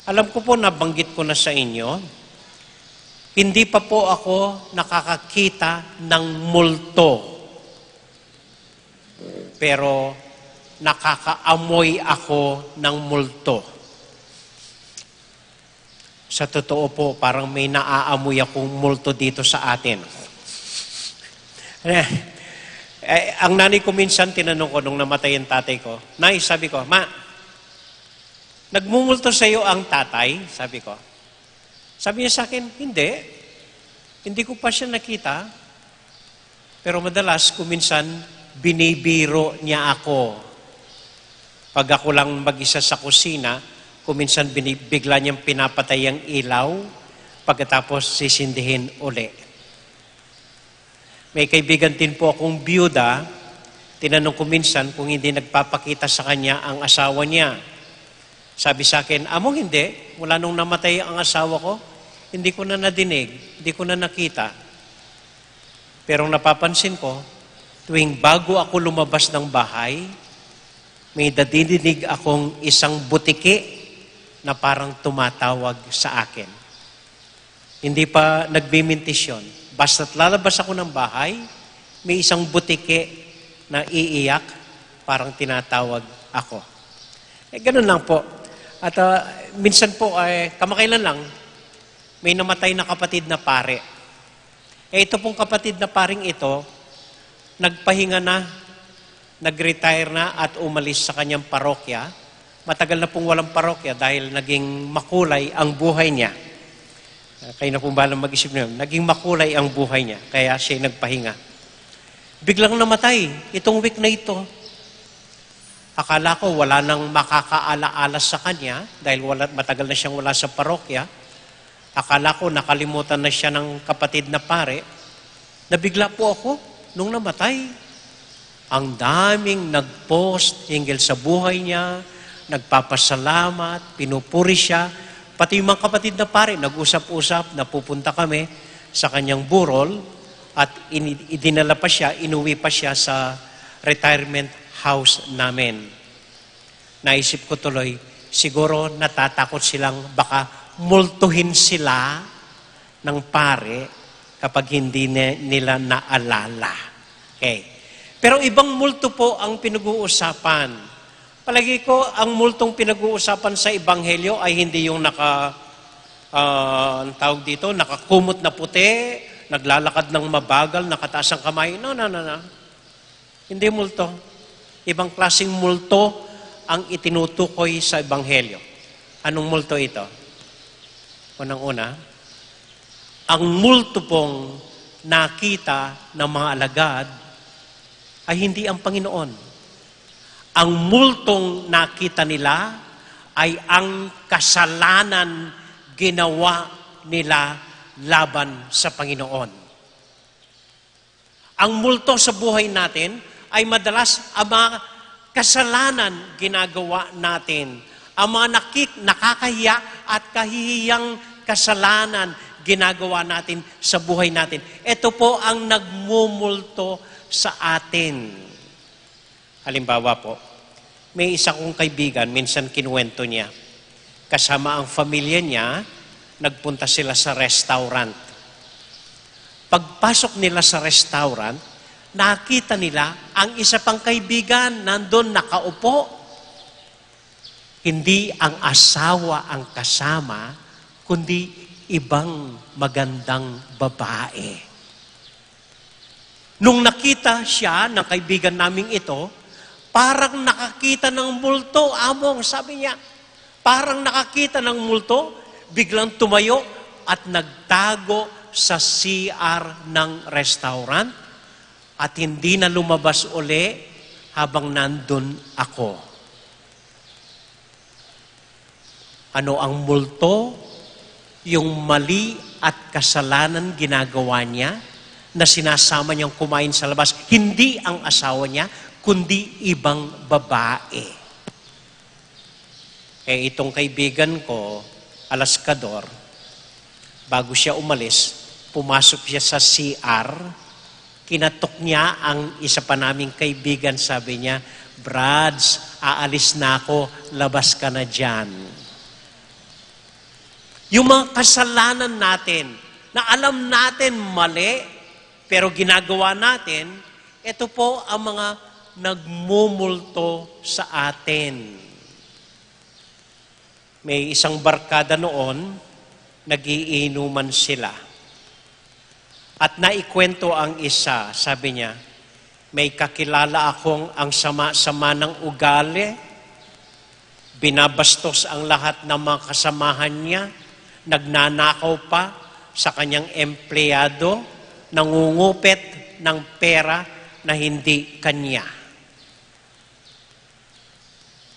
Alam ko po, nabanggit ko na sa inyo, hindi pa po ako nakakakita ng multo. Pero nakakaamoy ako ng multo. Sa totoo po, parang may naaamoy akong multo dito sa atin. Ang nanay ko minsan, tinanong ko nung namatay ang tatay ko, Nay, sabi ko, Ma, nagmumulto sa iyo ang tatay? Sabi ko. Sabi niya sa akin, hindi. Hindi ko pa siya nakita. Pero madalas, kuminsan, binibiro niya ako. Pag ako lang mag-isa sa kusina, kuminsan bigla niyang pinapatay ang ilaw, pagkatapos sisindihin uli. May kaibigan din po akong byuda, tinanong ko minsan kung hindi nagpapakita sa kanya ang asawa niya. Sabi sa akin, among hindi, mula nung namatay ang asawa ko, hindi ko na nadinig, hindi ko na nakita. Pero napapansin ko, tuwing bago ako lumabas ng bahay, may nadidinig akong isang butiki na parang tumatawag sa akin. Hindi pa nagbimintis yun. Basta't lalabas ako ng bahay, may isang butiki na iiyak, parang tinatawag ako. Ganun lang po. At minsan po, kamakailan lang, may namatay na kapatid na pare. Ito pong kapatid na paring ito, nagpahinga na, nag-retire na at umalis sa kanyang parokya. Matagal na pong walang parokya dahil naging makulay ang buhay niya. Kayo na pong balang mag-isip niyo, naging makulay ang buhay niya, kaya siya nagpahinga. Biglang namatay itong week na ito. Akala ko wala nang makakaala-ala sa kanya dahil matagal na siyang wala sa parokya. Akala ko nakalimutan na siya ng kapatid na pare. Nabigla po ako nung namatay. Ang daming nag-post hinggil sa buhay niya, nagpapasalamat, pinupuri siya. Pati yung mga kapatid na pare, nag-usap-usap, napupunta kami sa kanyang burol at idinala pa siya, inuwi pa siya sa retirement house namin. Naisip ko tuloy, siguro natatakot silang baka multuhin sila ng pare kapag hindi nila naalala. Okay. Pero ibang multo po ang pinag-uusapan. Palagi ko, ang multong pinag-uusapan sa Ebanghelyo ay hindi yung ang tawag dito, nakakumot na puti, naglalakad ng mabagal, nakataas ang kamay. No. Hindi multo. Ibang klaseng multo ang itinutukoy sa Ebanghelyo. Anong multo ito? Unang-una, ang multo pong nakita ng mga alagad ay hindi ang Panginoon. Ang multong nakita nila ay ang kasalanan ginawa nila laban sa Panginoon. Ang multo sa buhay natin ay madalas ang mga kasalanan ginagawa natin. Ang mga nakakahiya at kahihiyang kasalanan ginagawa natin sa buhay natin. Ito po ang nagmumulto sa atin. Halimbawa po, may isa kong kaibigan, minsan kinuwento niya, kasama ang pamilya niya, nagpunta sila sa restaurant. Pagpasok nila sa restaurant, nakita nila ang isa pang kaibigan nandun nakaupo. Hindi ang asawa ang kasama, kundi ibang magandang babae. Nung nakita siya ng kaibigan naming ito, parang nakakita ng multo, among, sabi niya, parang nakakita ng multo, biglang tumayo at nagtago sa CR ng restaurant at hindi na lumabas uli habang nandun ako. Ano ang multo? Yung mali at kasalanan ginagawa niya na sinasama niyang kumain sa labas. Hindi ang asawa niya, kundi ibang babae. Itong kaibigan ko, alaskador, bago siya umalis, pumasok siya sa CR, kinatok niya ang isa pa naming kaibigan, sabi niya, Brads, aalis na ako, labas ka na dyan. Yung mga kasalanan natin, na alam natin mali, pero ginagawa natin, ito po ang mga nagmumulto sa atin. May isang barkada noon, nagiinuman sila. At naikwento ang isa, sabi niya, may kakilala akong ang sama-sama ng ugali, binabastos ang lahat ng mga kasamahan niya, nagnanakaw pa sa kanyang empleyado, nangungupit ng pera na hindi kanya.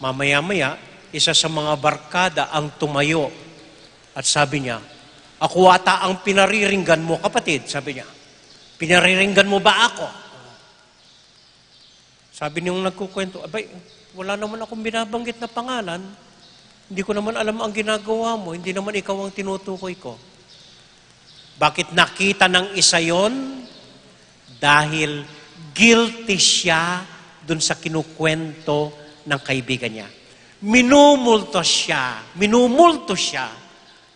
Mamaya-maya, isa sa mga barkada ang tumayo at sabi niya, ako ata ang pinariringgan mo, kapatid, sabi niya. Pinariringgan mo ba ako? Sabi niyong nagkukwento, abay, wala naman akong binabanggit na pangalan. Hindi ko naman alam ang ginagawa mo. Hindi naman ikaw ang tinutukoy ko. Bakit nakita ng isa yon? Dahil guilty siya dun sa kinukwento ng kaibigan niya. Minumulto siya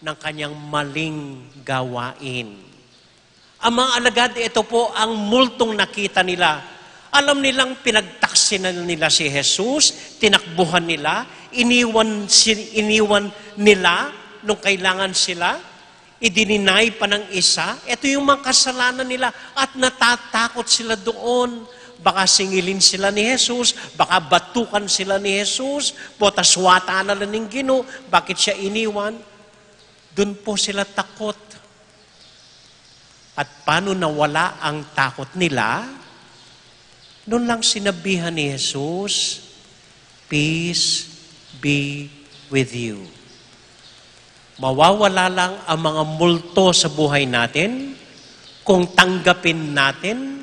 ng kanyang maling gawain. Ang mga alagad, ito po ang multong nakita nila. Alam nilang pinagtaksin nila si Jesus, tinakbuhan nila, iniwan nila nung kailangan sila, idininay pa ng isa. Ito yung mga kasalanan nila at natatakot sila doon. Baka singilin sila ni Jesus, baka batukan sila ni Jesus, potaswata na lang ng Ginoo, bakit siya iniwan? Doon po sila takot. At paano nawala ang takot nila? Noon lang sinabihan ni Jesus, peace be with you. Mawawala lang ang mga multo sa buhay natin kung tanggapin natin,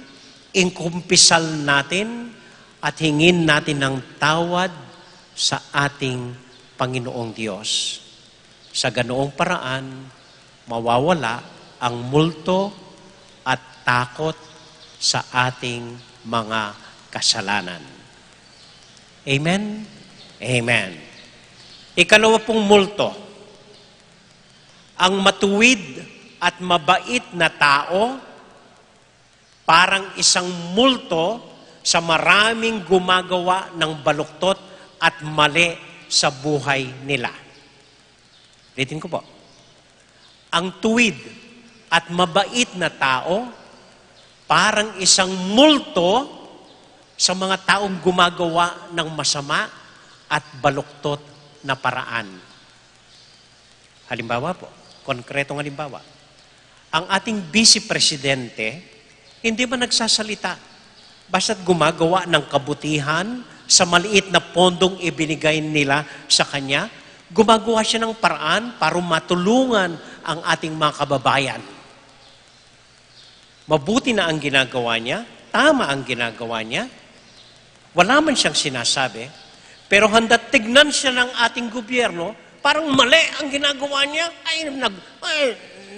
ingkumpisal natin, at hingin natin ng tawad sa ating Panginoong Diyos. Sa ganoong paraan, mawawala ang multo at takot sa ating mga kasalanan. Amen? Amen. Ikalawa pong multo, ang matuwid at mabait na tao, parang isang multo sa maraming gumagawa ng baluktot at mali sa buhay nila. Ulitin ko po. Ang tuwid at mabait na tao, parang isang multo sa mga taong gumagawa ng masama at baluktot na paraan. Halimbawa po, konkretong halimbawa, ang ating vice presidente, hindi ba nagsasalita? Basta't gumagawa ng kabutihan sa maliit na pondong ibinigay nila sa kanya, gumagawa siya ng paraan para matulungan ang ating mga kababayan. Mabuti na ang ginagawa niya, tama ang ginagawa niya, wala man siyang sinasabi, pero handa tignan siya ng ating gobyerno, parang mali ang ginagawa niya,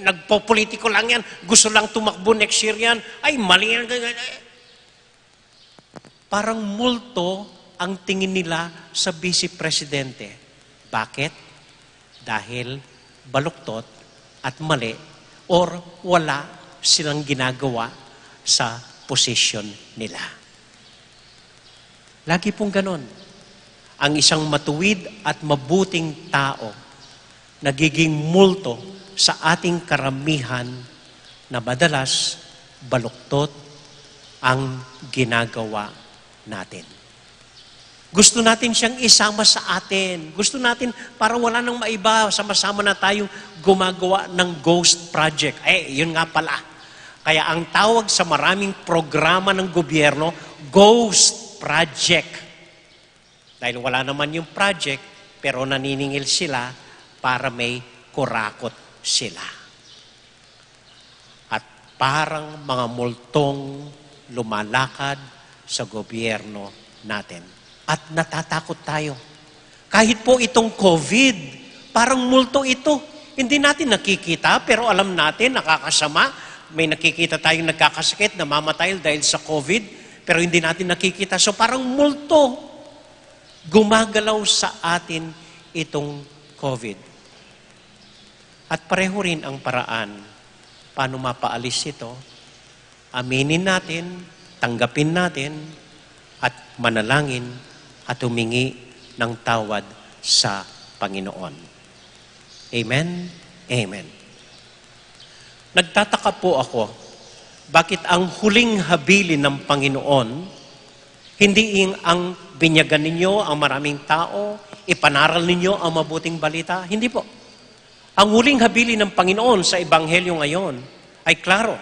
nagpopolitiko lang yan, gusto lang tumakbo next year yan, ay mali yan. Parang multo ang tingin nila sa vice presidente. Bakit? Dahil baluktot at mali or wala silang ginagawa sa posisyon nila. Lagi pong ganon. Ang isang matuwid at mabuting tao nagiging multo sa ating karamihan na madalas baluktot ang ginagawa natin. Gusto natin siyang isama sa atin. Gusto natin para wala nang maiba, sama-sama na tayong gumagawa ng ghost project. Yun nga pala. Kaya ang tawag sa maraming programa ng gobyerno, ghost project. Dahil wala naman yung project, pero naniningil sila para may kurakot sila. At parang mga multong lumalakad sa gobyerno natin. At natatakot tayo. Kahit po itong COVID, parang multo ito. Hindi natin nakikita, pero alam natin, nakakasama. May nakikita tayong nagkakasakit, namamatay dahil sa COVID, pero hindi natin nakikita. So parang multo. Gumagalaw sa atin itong COVID. At pareho rin ang paraan paano mapaalis ito. Aminin natin, tanggapin natin, at manalangin at humingi ng tawad sa Panginoon. Amen? Amen. Nagtataka po ako, bakit ang huling habilin ng Panginoon, hindi ang binyagan ninyo ang maraming tao, ipanaral ninyo ang mabuting balita? Hindi po. Ang huling habilin ng Panginoon sa Ebanghelyo ngayon ay klaro.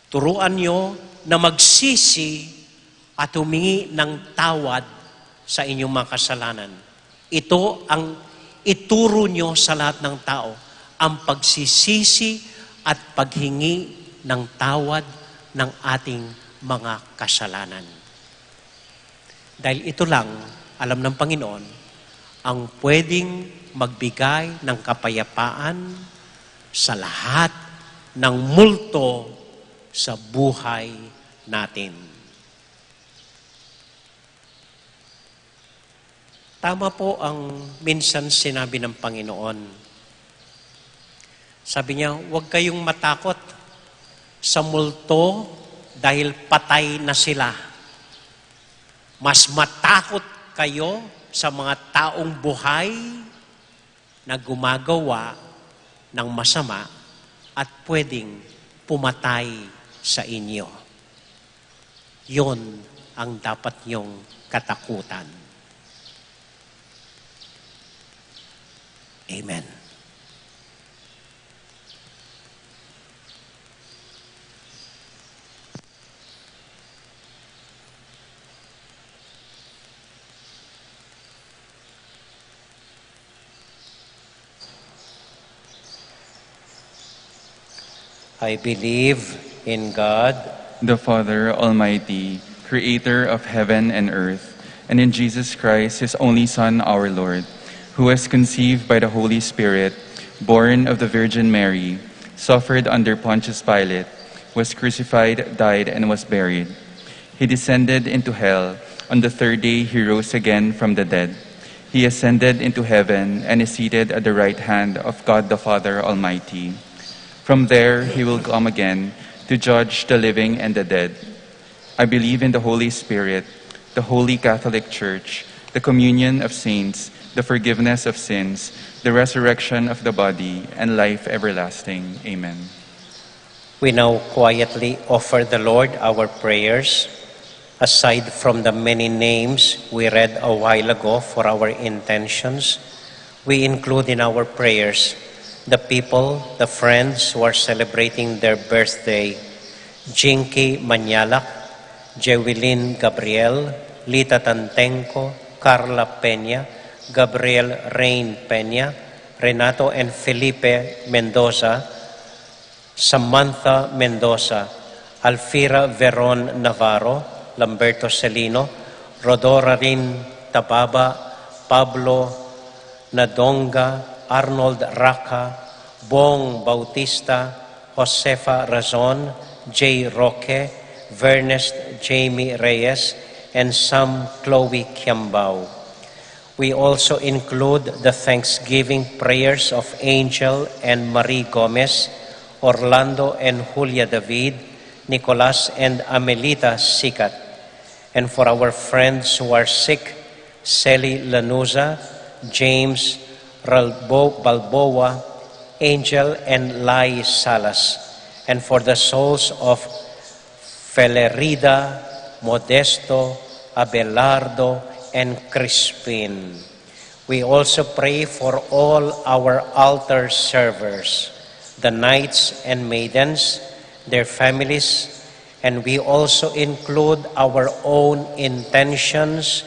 Turuan nyo na magsisi at humingi ng tawad sa inyong mga kasalanan. Ito ang ituro nyo sa lahat ng tao, ang pagsisisi at paghingi ng tawad ng ating mga kasalanan. Dahil ito lang, alam ng Panginoon, ang pwedeng magbigay ng kapayapaan sa lahat ng multo sa buhay natin. Tama po ang minsan sinabi ng Panginoon. Sabi niya, huwag kayong matakot sa multo dahil patay na sila. Mas matakot kayo sa mga taong buhay na gumagawa ng masama at pwedeng pumatay sa inyo. Yon ang dapat niyong katakutan. Amen. I believe in God, the Father Almighty, creator of heaven and earth, and in Jesus Christ, his only Son, our Lord, who was conceived by the Holy Spirit, born of the Virgin Mary, suffered under Pontius Pilate, was crucified, died, and was buried. He descended into hell. On the third day he rose again from the dead. He ascended into heaven and is seated at the right hand of God the Father Almighty. From there he will come again to judge the living and the dead. I believe in the Holy Spirit, the Holy Catholic Church, the communion of saints, the forgiveness of sins, the resurrection of the body, and life everlasting. Amen. we now quietly offer the Lord our prayers. Aside from the many names we read a while ago for our intentions, we include in our prayers the people, the friends who are celebrating their birthday: Jinky Manyalak, Jewelyn Gabriel, Lita Tantenco, Carla Peña, Gabriel Rain Peña, Renato and Felipe Mendoza, Samantha Mendoza, Alfira Veron Navarro, Lamberto Celino, Rodorarin Tababa, Pablo Nadonga, Arnold Raca, Bong Bautista, Josefa Razon, J. Roque, Vernest Jamie Reyes, and Sam Chloe Kiambao. We also include the Thanksgiving prayers of Angel and Marie Gomez, Orlando and Julia David, Nicolas and Amelita Sikat, and for our friends who are sick: Celi Lanuza, James Balboa, Angel and Lai Salas, and for the souls of Felerida, Modesto, Abelardo, and Crispin. We also pray for all our altar servers, the knights and maidens, their families, and we also include our own intentions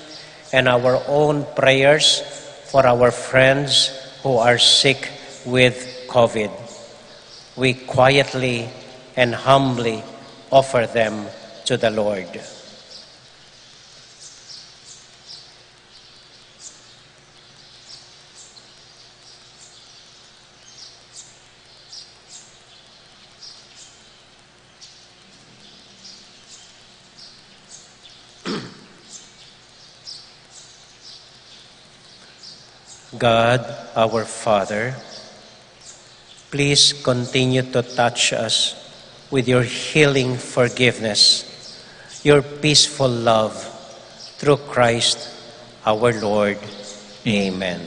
and our own prayers for our friends who are sick with COVID. We quietly and humbly offer them to the Lord. God, our Father, please continue to touch us with your healing forgiveness, your peaceful love, through Christ our Lord. Amen.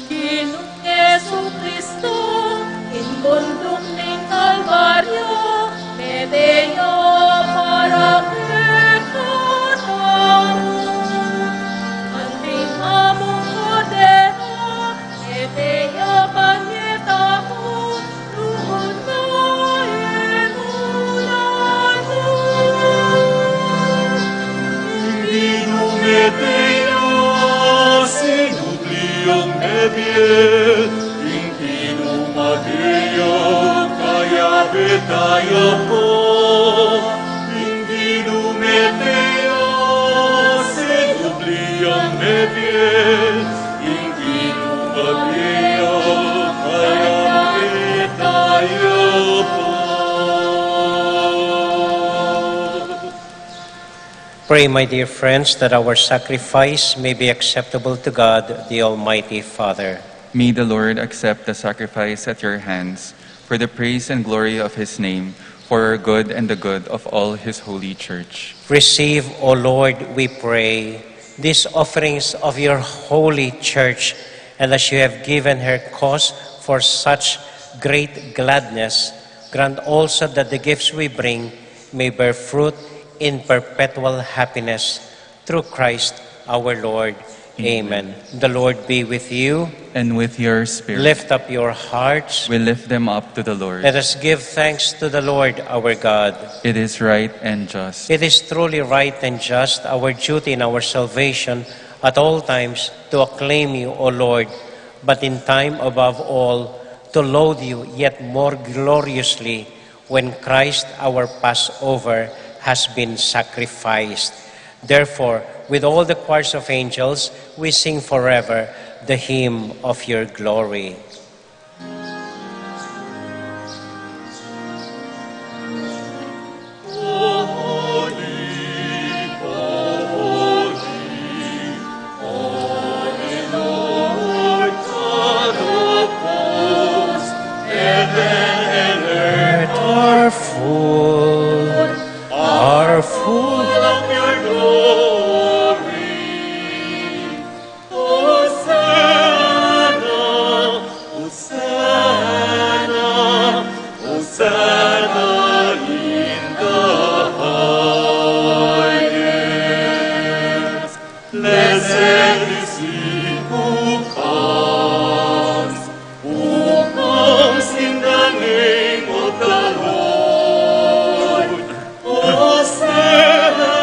Ginong Jesucristo, in bundok ng Kalbaryo, Medeo para kekatamo. Anting among kodero, Medeo panyetamo, tuhod na emulan mo. Hindi numeteo, sinubliang nebiel, hindi numateo, kaya betaya po. Hindi numeteo, sinubliang nebiel, hindi numateo, kaya betaya po. Pray, my dear friends, that our sacrifice may be acceptable to God, the Almighty Father. May the Lord accept the sacrifice at your hands for the praise and glory of his name, for our good and the good of all his holy church. Receive, O Lord, we pray, these offerings of your holy church, and as you have given her cause for such great gladness, grant also that the gifts we bring may bear fruit in perpetual happiness through Christ our Lord. Amen. The Lord be with you. And with your spirit. Lift up your hearts. We lift them up to the Lord. Let us give thanks to the Lord our God. It is right and just. It is truly right and just, our duty and our salvation at all times to acclaim you, O Lord, but in time above all to laud you yet more gloriously when Christ our Passover has been sacrificed. Therefore, with all the choirs of angels, we sing forever the hymn of your glory. Are full of your glory. Hosanna, Hosanna, Hosanna in the highest. Blessed is he who comes in the name of the Lord. Hosanna,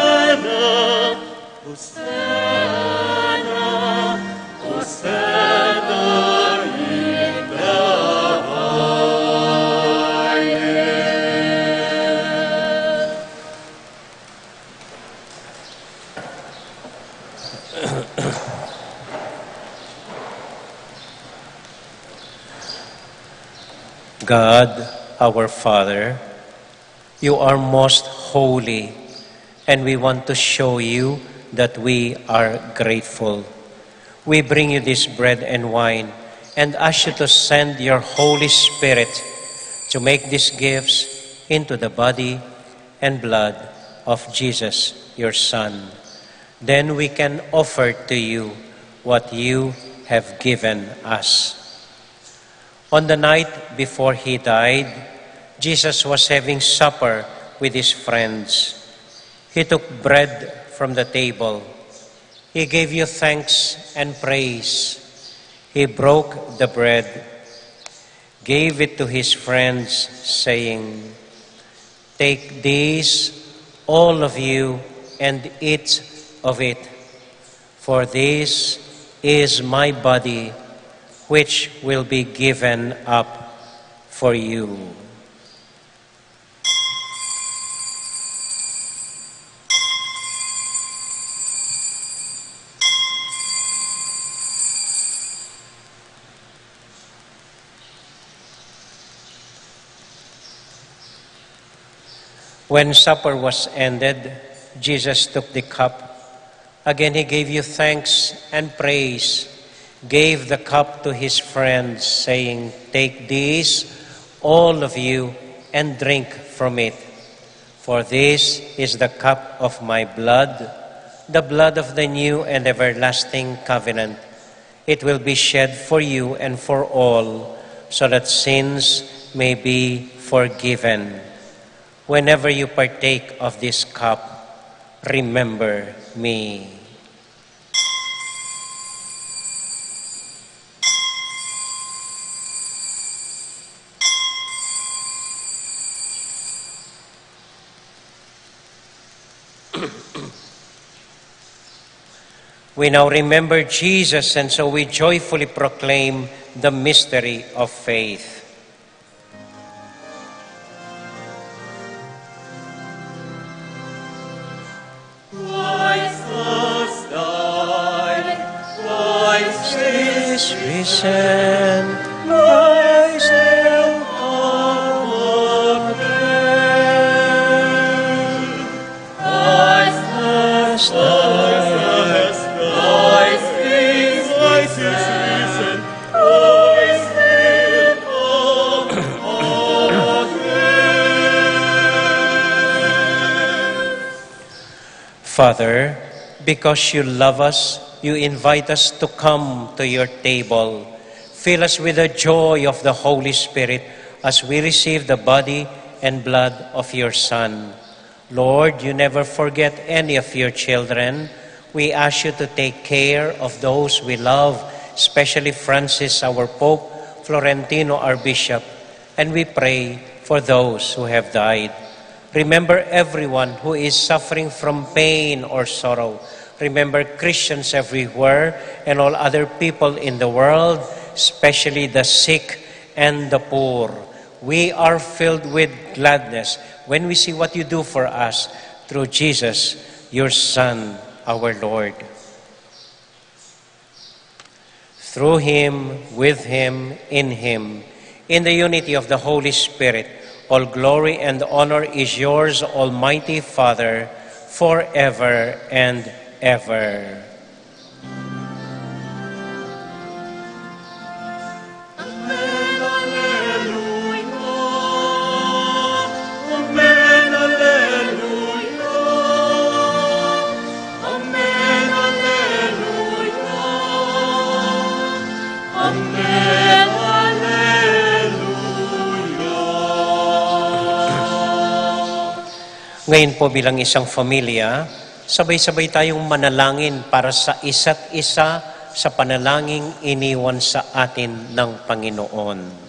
Hosanna, Hosanna in the highest. God, our Father, you are most holy, and we want to show you that we are grateful. We bring you this bread and wine and ask you to send your Holy Spirit to make these gifts into the body and blood of Jesus, your Son. Then we can offer to you what you have given us. On the night before he died, Jesus was having supper with his friends. He took bread from the table. He gave you thanks and praise. He broke the bread, gave it to his friends, saying, "Take this, all of you, and eat of it, for this is my body, which will be given up for you." When supper was ended, Jesus took the cup. Again, he gave you thanks and praise, gave the cup to his friends, saying, "Take this, all of you, and drink from it. For this is the cup of my blood, the blood of the new and everlasting covenant. It will be shed for you and for all, so that sins may be forgiven. Whenever you partake of this cup, remember me." We now remember Jesus, and so we joyfully proclaim the mystery of faith. Christ has died, Christ is risen, Christ will come again. Christ has died, Christ is risen, Christ will come again. Father, Because you love us, you invite us to come to your table. Fill us with the joy of the Holy Spirit as we receive the body and blood of your Son. Lord, you never forget any of your children. We ask you to take care of those we love, especially Francis, our Pope, Florentino, our Bishop, and we pray for those who have died. Remember everyone who is suffering from pain or sorrow. Remember Christians everywhere and all other people in the world, especially the sick and the poor. We are filled with gladness when we see what you do for us through Jesus, your Son, our Lord. Through him, with him, in the unity of the Holy Spirit, all glory and honor is yours, Almighty Father, forever and ever. Ngayon po bilang isang pamilya, sabay-sabay tayong manalangin para sa isa't isa sa panalangin iniwan sa atin ng Panginoon.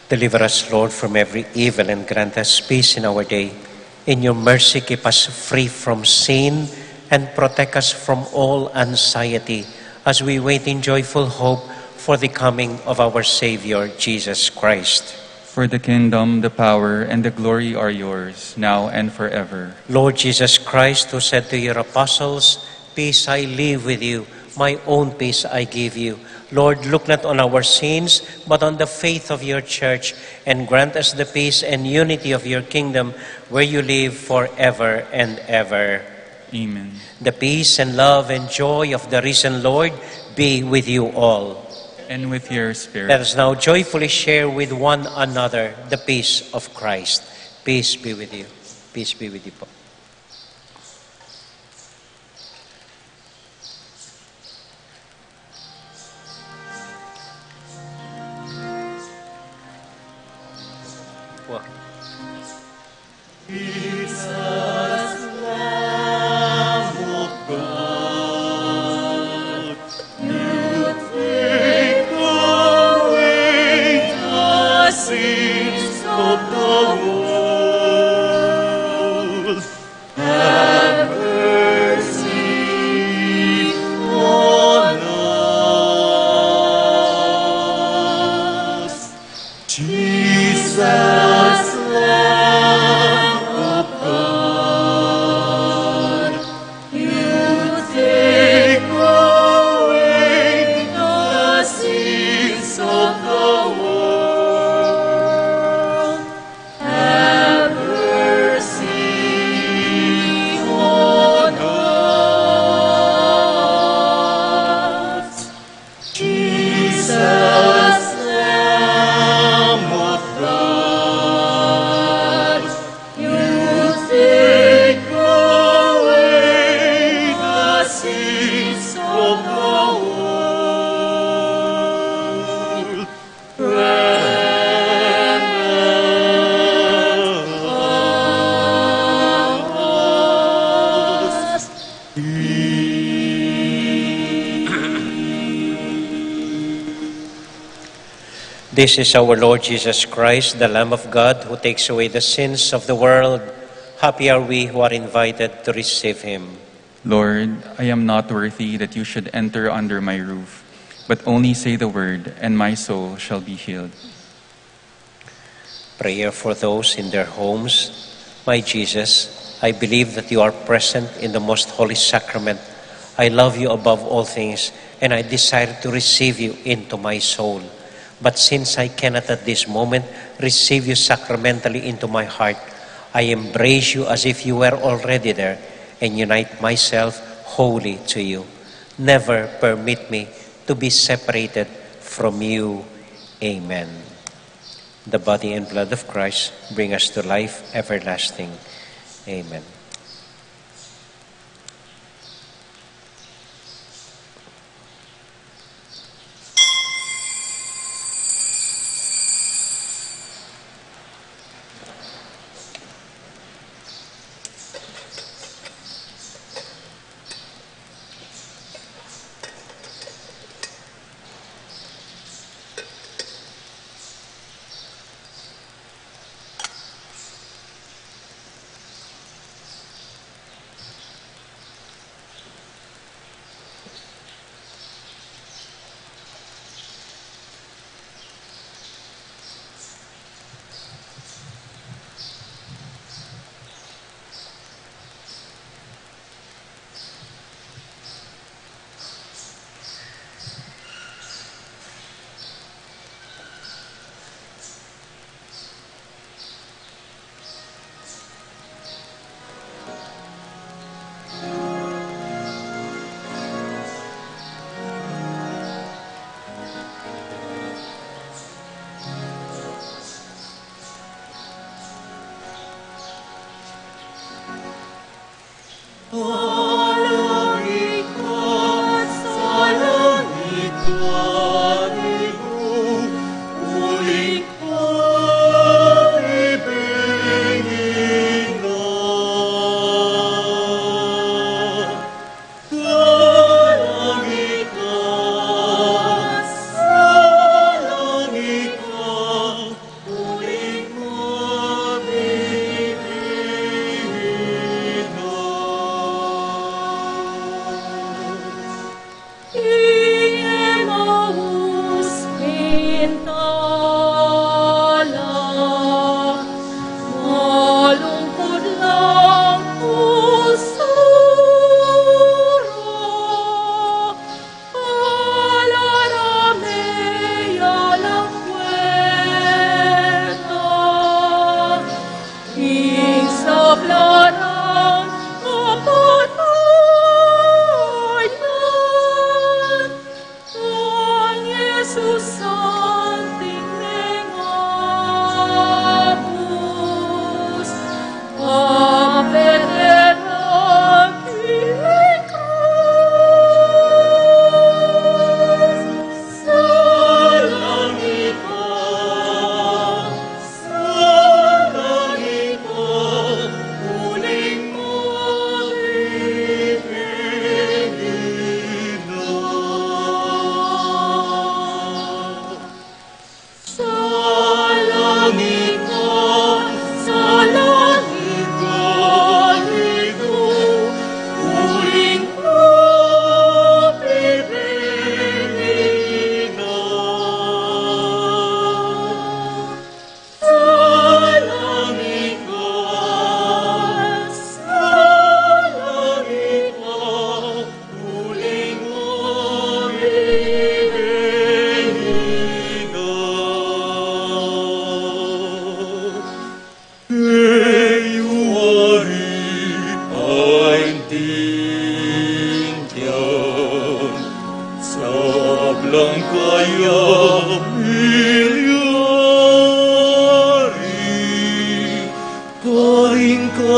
Deliver us, Lord, from every evil and grant us peace in our day. In your mercy, keep us free from sin and protect us from all anxiety as we wait in joyful hope for the coming of our Savior, Jesus Christ. For the kingdom, the power, and the glory are yours, now and forever. Lord Jesus Christ, who said to your apostles, "Peace I leave with you, my own peace I give you." Lord, look not on our sins, but on the faith of your church, and grant us the peace and unity of your kingdom, where you live forever and ever. Amen. The peace and love and joy of the risen Lord be with you all. And with your spirit. Let us now joyfully share with one another the peace of Christ. Peace be with you. Peace be with you po. This is our Lord Jesus Christ, the Lamb of God, who takes away the sins of the world. Happy are we who are invited to receive him. Lord, I am not worthy that you should enter under my roof, but only say the word, and my soul shall be healed. Prayer for those in their homes. My Jesus, I believe that you are present in the most holy sacrament. I love you above all things, and I desire to receive you into my soul. But since I cannot at this moment receive you sacramentally into my heart, I embrace you as if you were already there and unite myself wholly to you. Never permit me to be separated from you. Amen. The body and blood of Christ bring us to life everlasting. Amen.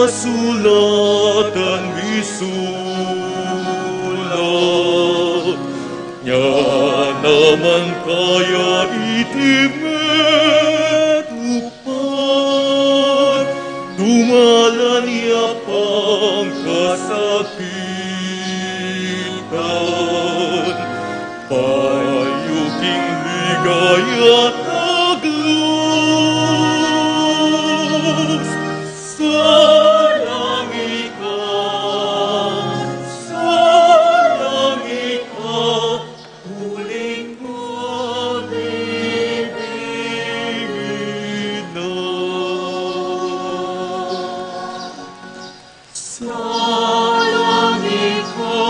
kasulatan bisulat, nya naman kaya itimet upan, tumalan niya pang kasapi. ligaya at luz sa langit ka, huling mabibigin na. Sa langit ka,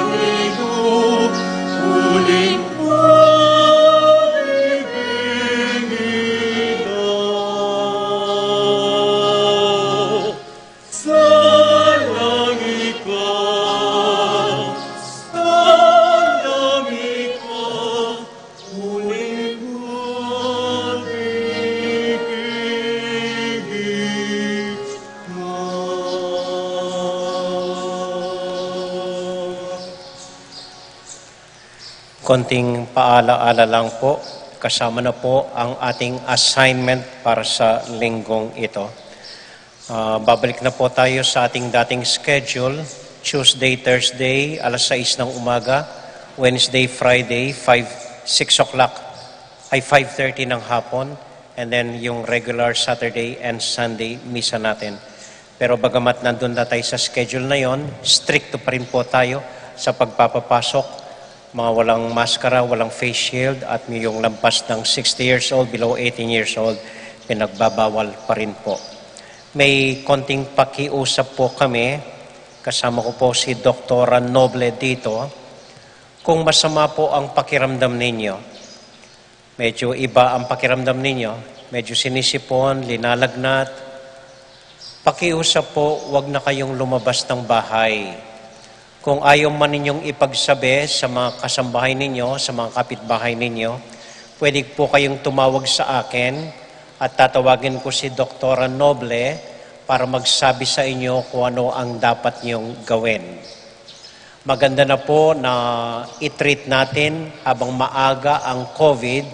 Rino, huling mabibigin na. Sa langit ka, huling mabibigin na. Konting paalaala lang po, kasama na po ang ating assignment para sa linggong ito. Babalik na po tayo sa ating dating schedule, Tuesday, Thursday, alas 6 ng umaga, Wednesday, Friday, 6 o'clock, ay 5:30 ng hapon, and then yung regular Saturday and Sunday, misa natin. Pero bagamat nandun na tayo sa schedule na yon, stricto pa rin po tayo sa pagpapapasok, mga walang maskara, walang face shield, at yung lampas ng 60 years old, below 18 years old, pinagbabawal pa rin po. May konting pakiusap po kami, kasama ko po si Dr. Noble dito. Kung masama po ang pakiramdam ninyo, medyo iba ang pakiramdam ninyo, medyo sinisipon, linalagnat, pakiusap po, wag na kayong lumabas ng bahay. Kung ayaw man ninyong ipagsabi sa mga kasambahay ninyo, sa mga kapitbahay ninyo, pwede po kayong tumawag sa akin at tatawagin ko si Dr. Noble para magsabi sa inyo kung ano ang dapat niyong gawin. Maganda na po na i-treat natin habang maaga ang COVID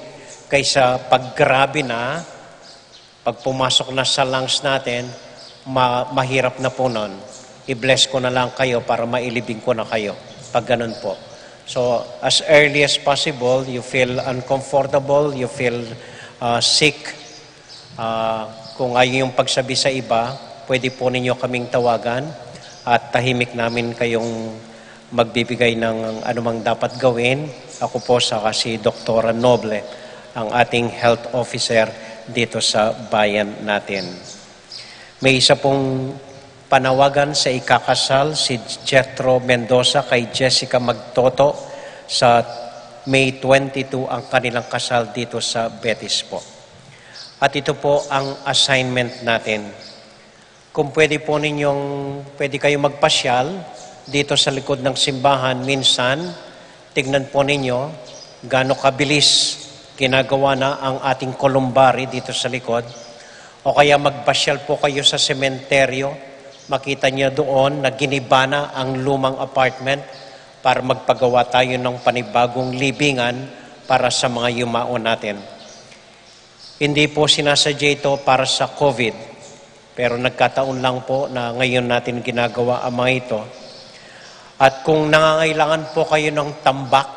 kaysa paggrabe na, pag pumasok na sa lungs natin, mahirap na po nun. I-bless ko na lang kayo para mailibing ko na kayo. Pag ganun po. So, as early as possible, you feel uncomfortable, you feel sick. Kung ayaw yung pagsabi sa iba, pwede po ninyo kaming tawagan at tahimik namin kayong magbibigay ng anumang dapat gawin. Ako po si Dr. Noble, ang ating health officer dito sa bayan natin. May isa pong panawagan sa ikakasal si Jethro Mendoza kay Jessica Magtoto sa May 22 ang kanilang kasal dito sa Betis po. At ito po ang assignment natin. Kung pwede kayo magpasyal dito sa likod ng simbahan minsan, tignan po ninyo gaano kabilis ginagawa na ang ating columbari dito sa likod. O kaya magpasyal po kayo sa sementeryo, makita niyo doon na giniba na ang lumang apartment para magpagawa tayo ng panibagong libingan para sa mga yumao natin. Hindi po sinasadya ito para sa COVID, pero nagkataon lang po na ngayon natin ginagawa ang mga ito. At kung nangangailangan po kayo ng tambak,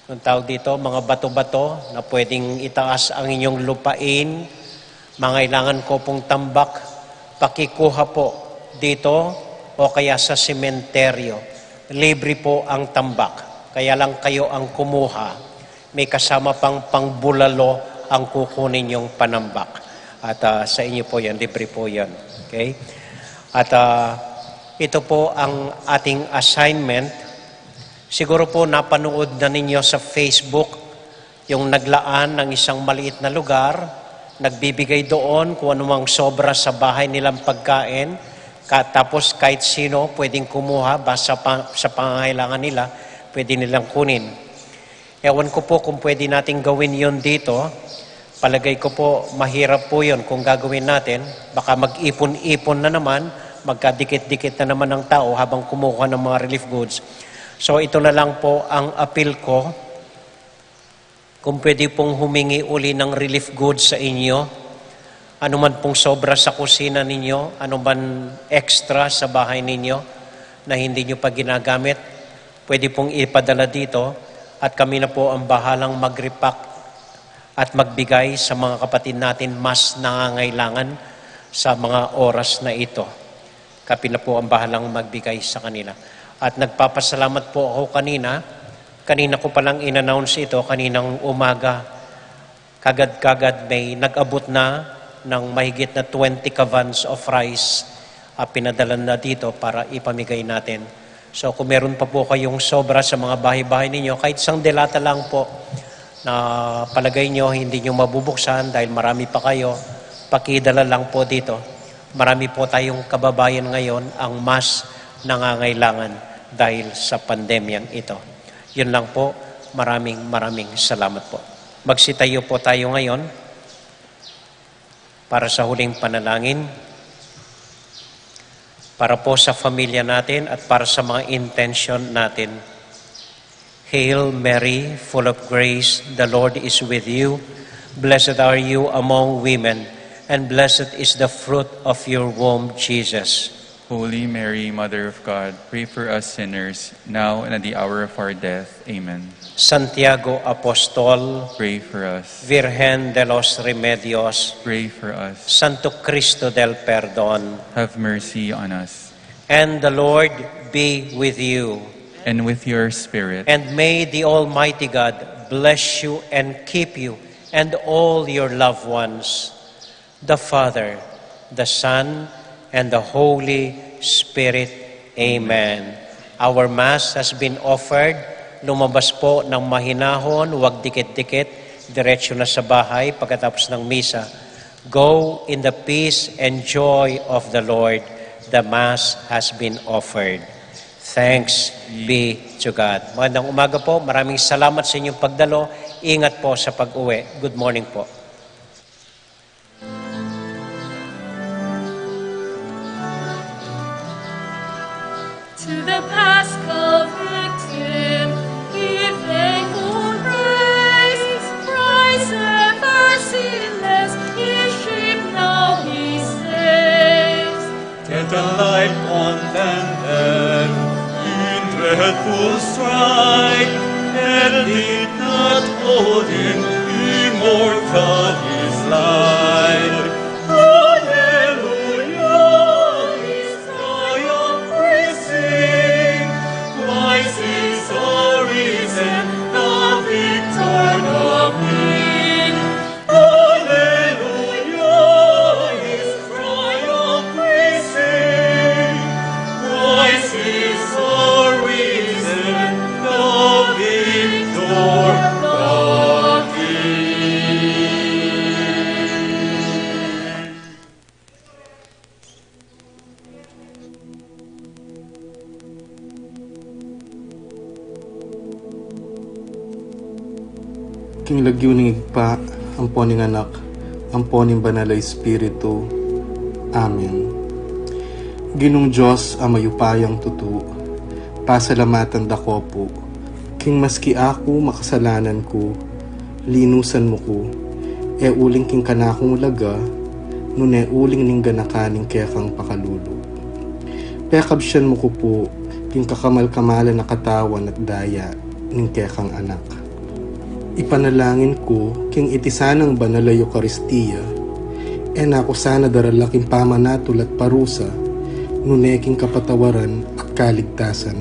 ang tawag dito, mga bato-bato na pwedeng itaas ang inyong lupain, mangailangan ko pong tambak, pakikuha po dito o kaya sa sementeryo. Libre po ang tambak. Kaya lang kayo ang kumuha. May kasama pang pangbulalo ang kukunin yung panambak. At sa inyo po yan, libre po yan. Okay? At ito po ang ating assignment. Siguro po napanood na ninyo sa Facebook yung naglaan ng isang maliit na lugar, nagbibigay doon kung anumang sobra sa bahay nilang pagkain, tapos kahit sino pwedeng kumuha basta sa pangangailangan nila, pwede nilang kunin. Ewan ko po kung pwede natin gawin yon dito. Palagay ko po, mahirap po yon kung gagawin natin. Baka mag-ipon-ipon na naman, magkadikit-dikit na naman ng tao habang kumuha ng mga relief goods. So ito na lang po ang appeal ko. Kung pwede pong humingi uli ng relief goods sa inyo, anuman pong sobra sa kusina ninyo, anuman extra sa bahay ninyo na hindi nyo pa ginagamit, pwede pong ipadala dito at kami na po ang bahalang mag-repack at magbigay sa mga kapatid natin mas nangangailangan sa mga oras na ito. Kami na po ang bahalang magbigay sa kanila. At nagpapasalamat po ako kanina ko palang in-announce ito, kaninang umaga, kagad-kagad may nag-abot na ng mahigit na 20 cavans of rice pinadala na dito para ipamigay natin. So kung meron pa po kayong sobra sa mga bahay-bahay ninyo, kahit isang delata lang po na palagay nyo, hindi nyo mabubuksan dahil marami pa kayo, pakidala lang po dito. Marami po tayong kababayan ngayon ang mas nangangailangan dahil sa pandemyang ito. Yun lang po. Maraming salamat po. Magsitayo po tayo ngayon para sa huling panalangin, para po sa pamilya natin at para sa mga intention natin. Hail Mary, full of grace, the Lord is with you. Blessed are you among women, and blessed is the fruit of your womb, Jesus. Holy Mary, Mother of God, pray for us sinners, now and at the hour of our death. Amen. Santiago Apostol, pray for us. Virgen de los Remedios, pray for us. Santo Cristo del Perdón, have mercy on us. And the Lord be with you. And with your spirit. And may the Almighty God bless you and keep you and all your loved ones, the Father, the Son, and the Holy Spirit. Amen. Our Mass has been offered. Lumabas po ng mahinahon, huwag dikit-dikit, diretso na sa bahay pagkatapos ng misa. Go in the peace and joy of the Lord. The Mass has been offered. Thanks be to God. Magandang umaga po. Maraming salamat sa inyong pagdalo. Ingat po sa pag-uwi. Good morning po. To the Paschal victim, give thankful praise. Christ ever sinless, His sheep now He saves. Dead and alive, bond and dead, in dreadful strife, and did not hold Him immortal His life. Hallelujah, His triumph we sing. Christ is arisen, the victor, the King. Hallelujah, His triumph we sing. Christ is arisen, the victor, the King. King lagyo ning igpa, ang poning anak, ang poning banal Espiritu. Amen. Ginong Diyos ang mayupayang tutu, pasalamatan dako po. King maski ako makasalanan ko, linusan mo ko, uling king kanakong laga, nune uling ning ganakaning kaya kang pakalulu. Pekabsyan mo ko po, king kakamal-kamalan na katawan at daya, ning kaya kang anak. Ipanalangin ko, king itisanang banal na Eucharistia, nako sana daralaking pamanatol at parusa, nuneking kapatawaran at kaligtasan.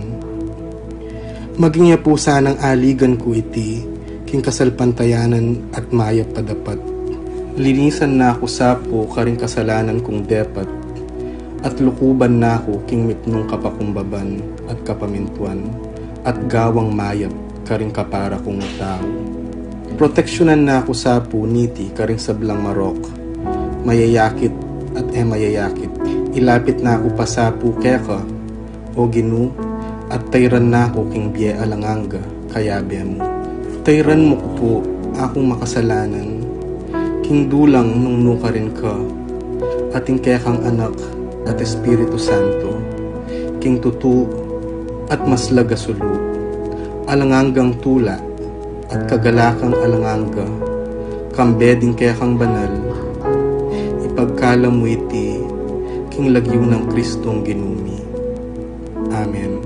Maging niya po sanang aligan ko iti, king kasalpantayanan at mayap padapat. Linisan na ako sapo karing kasalanan kong depat, at lukuban na ako king mitnong kapakumbaban at kapamintuan, at gawang mayap karing kapara kong tao. Proteksyonan na ako sa puniti karing sablang marok, mayayakit at mayayakit. Ilapit na ako pa sa pukeka, o ginu, at tayran na ako king biye alanganga, kayabe mo. Tayran mo ko po, akong makasalanan, king dulang nung nuka rin ka, ating kekang anak at Espiritu Santo, king tutu at maslaga sulu, alanganggang tula, at kagalakang alanganga, kambeding kaya kang banal, ipagkala mo iti, king lagyo ng Kristong ginumi. Amen.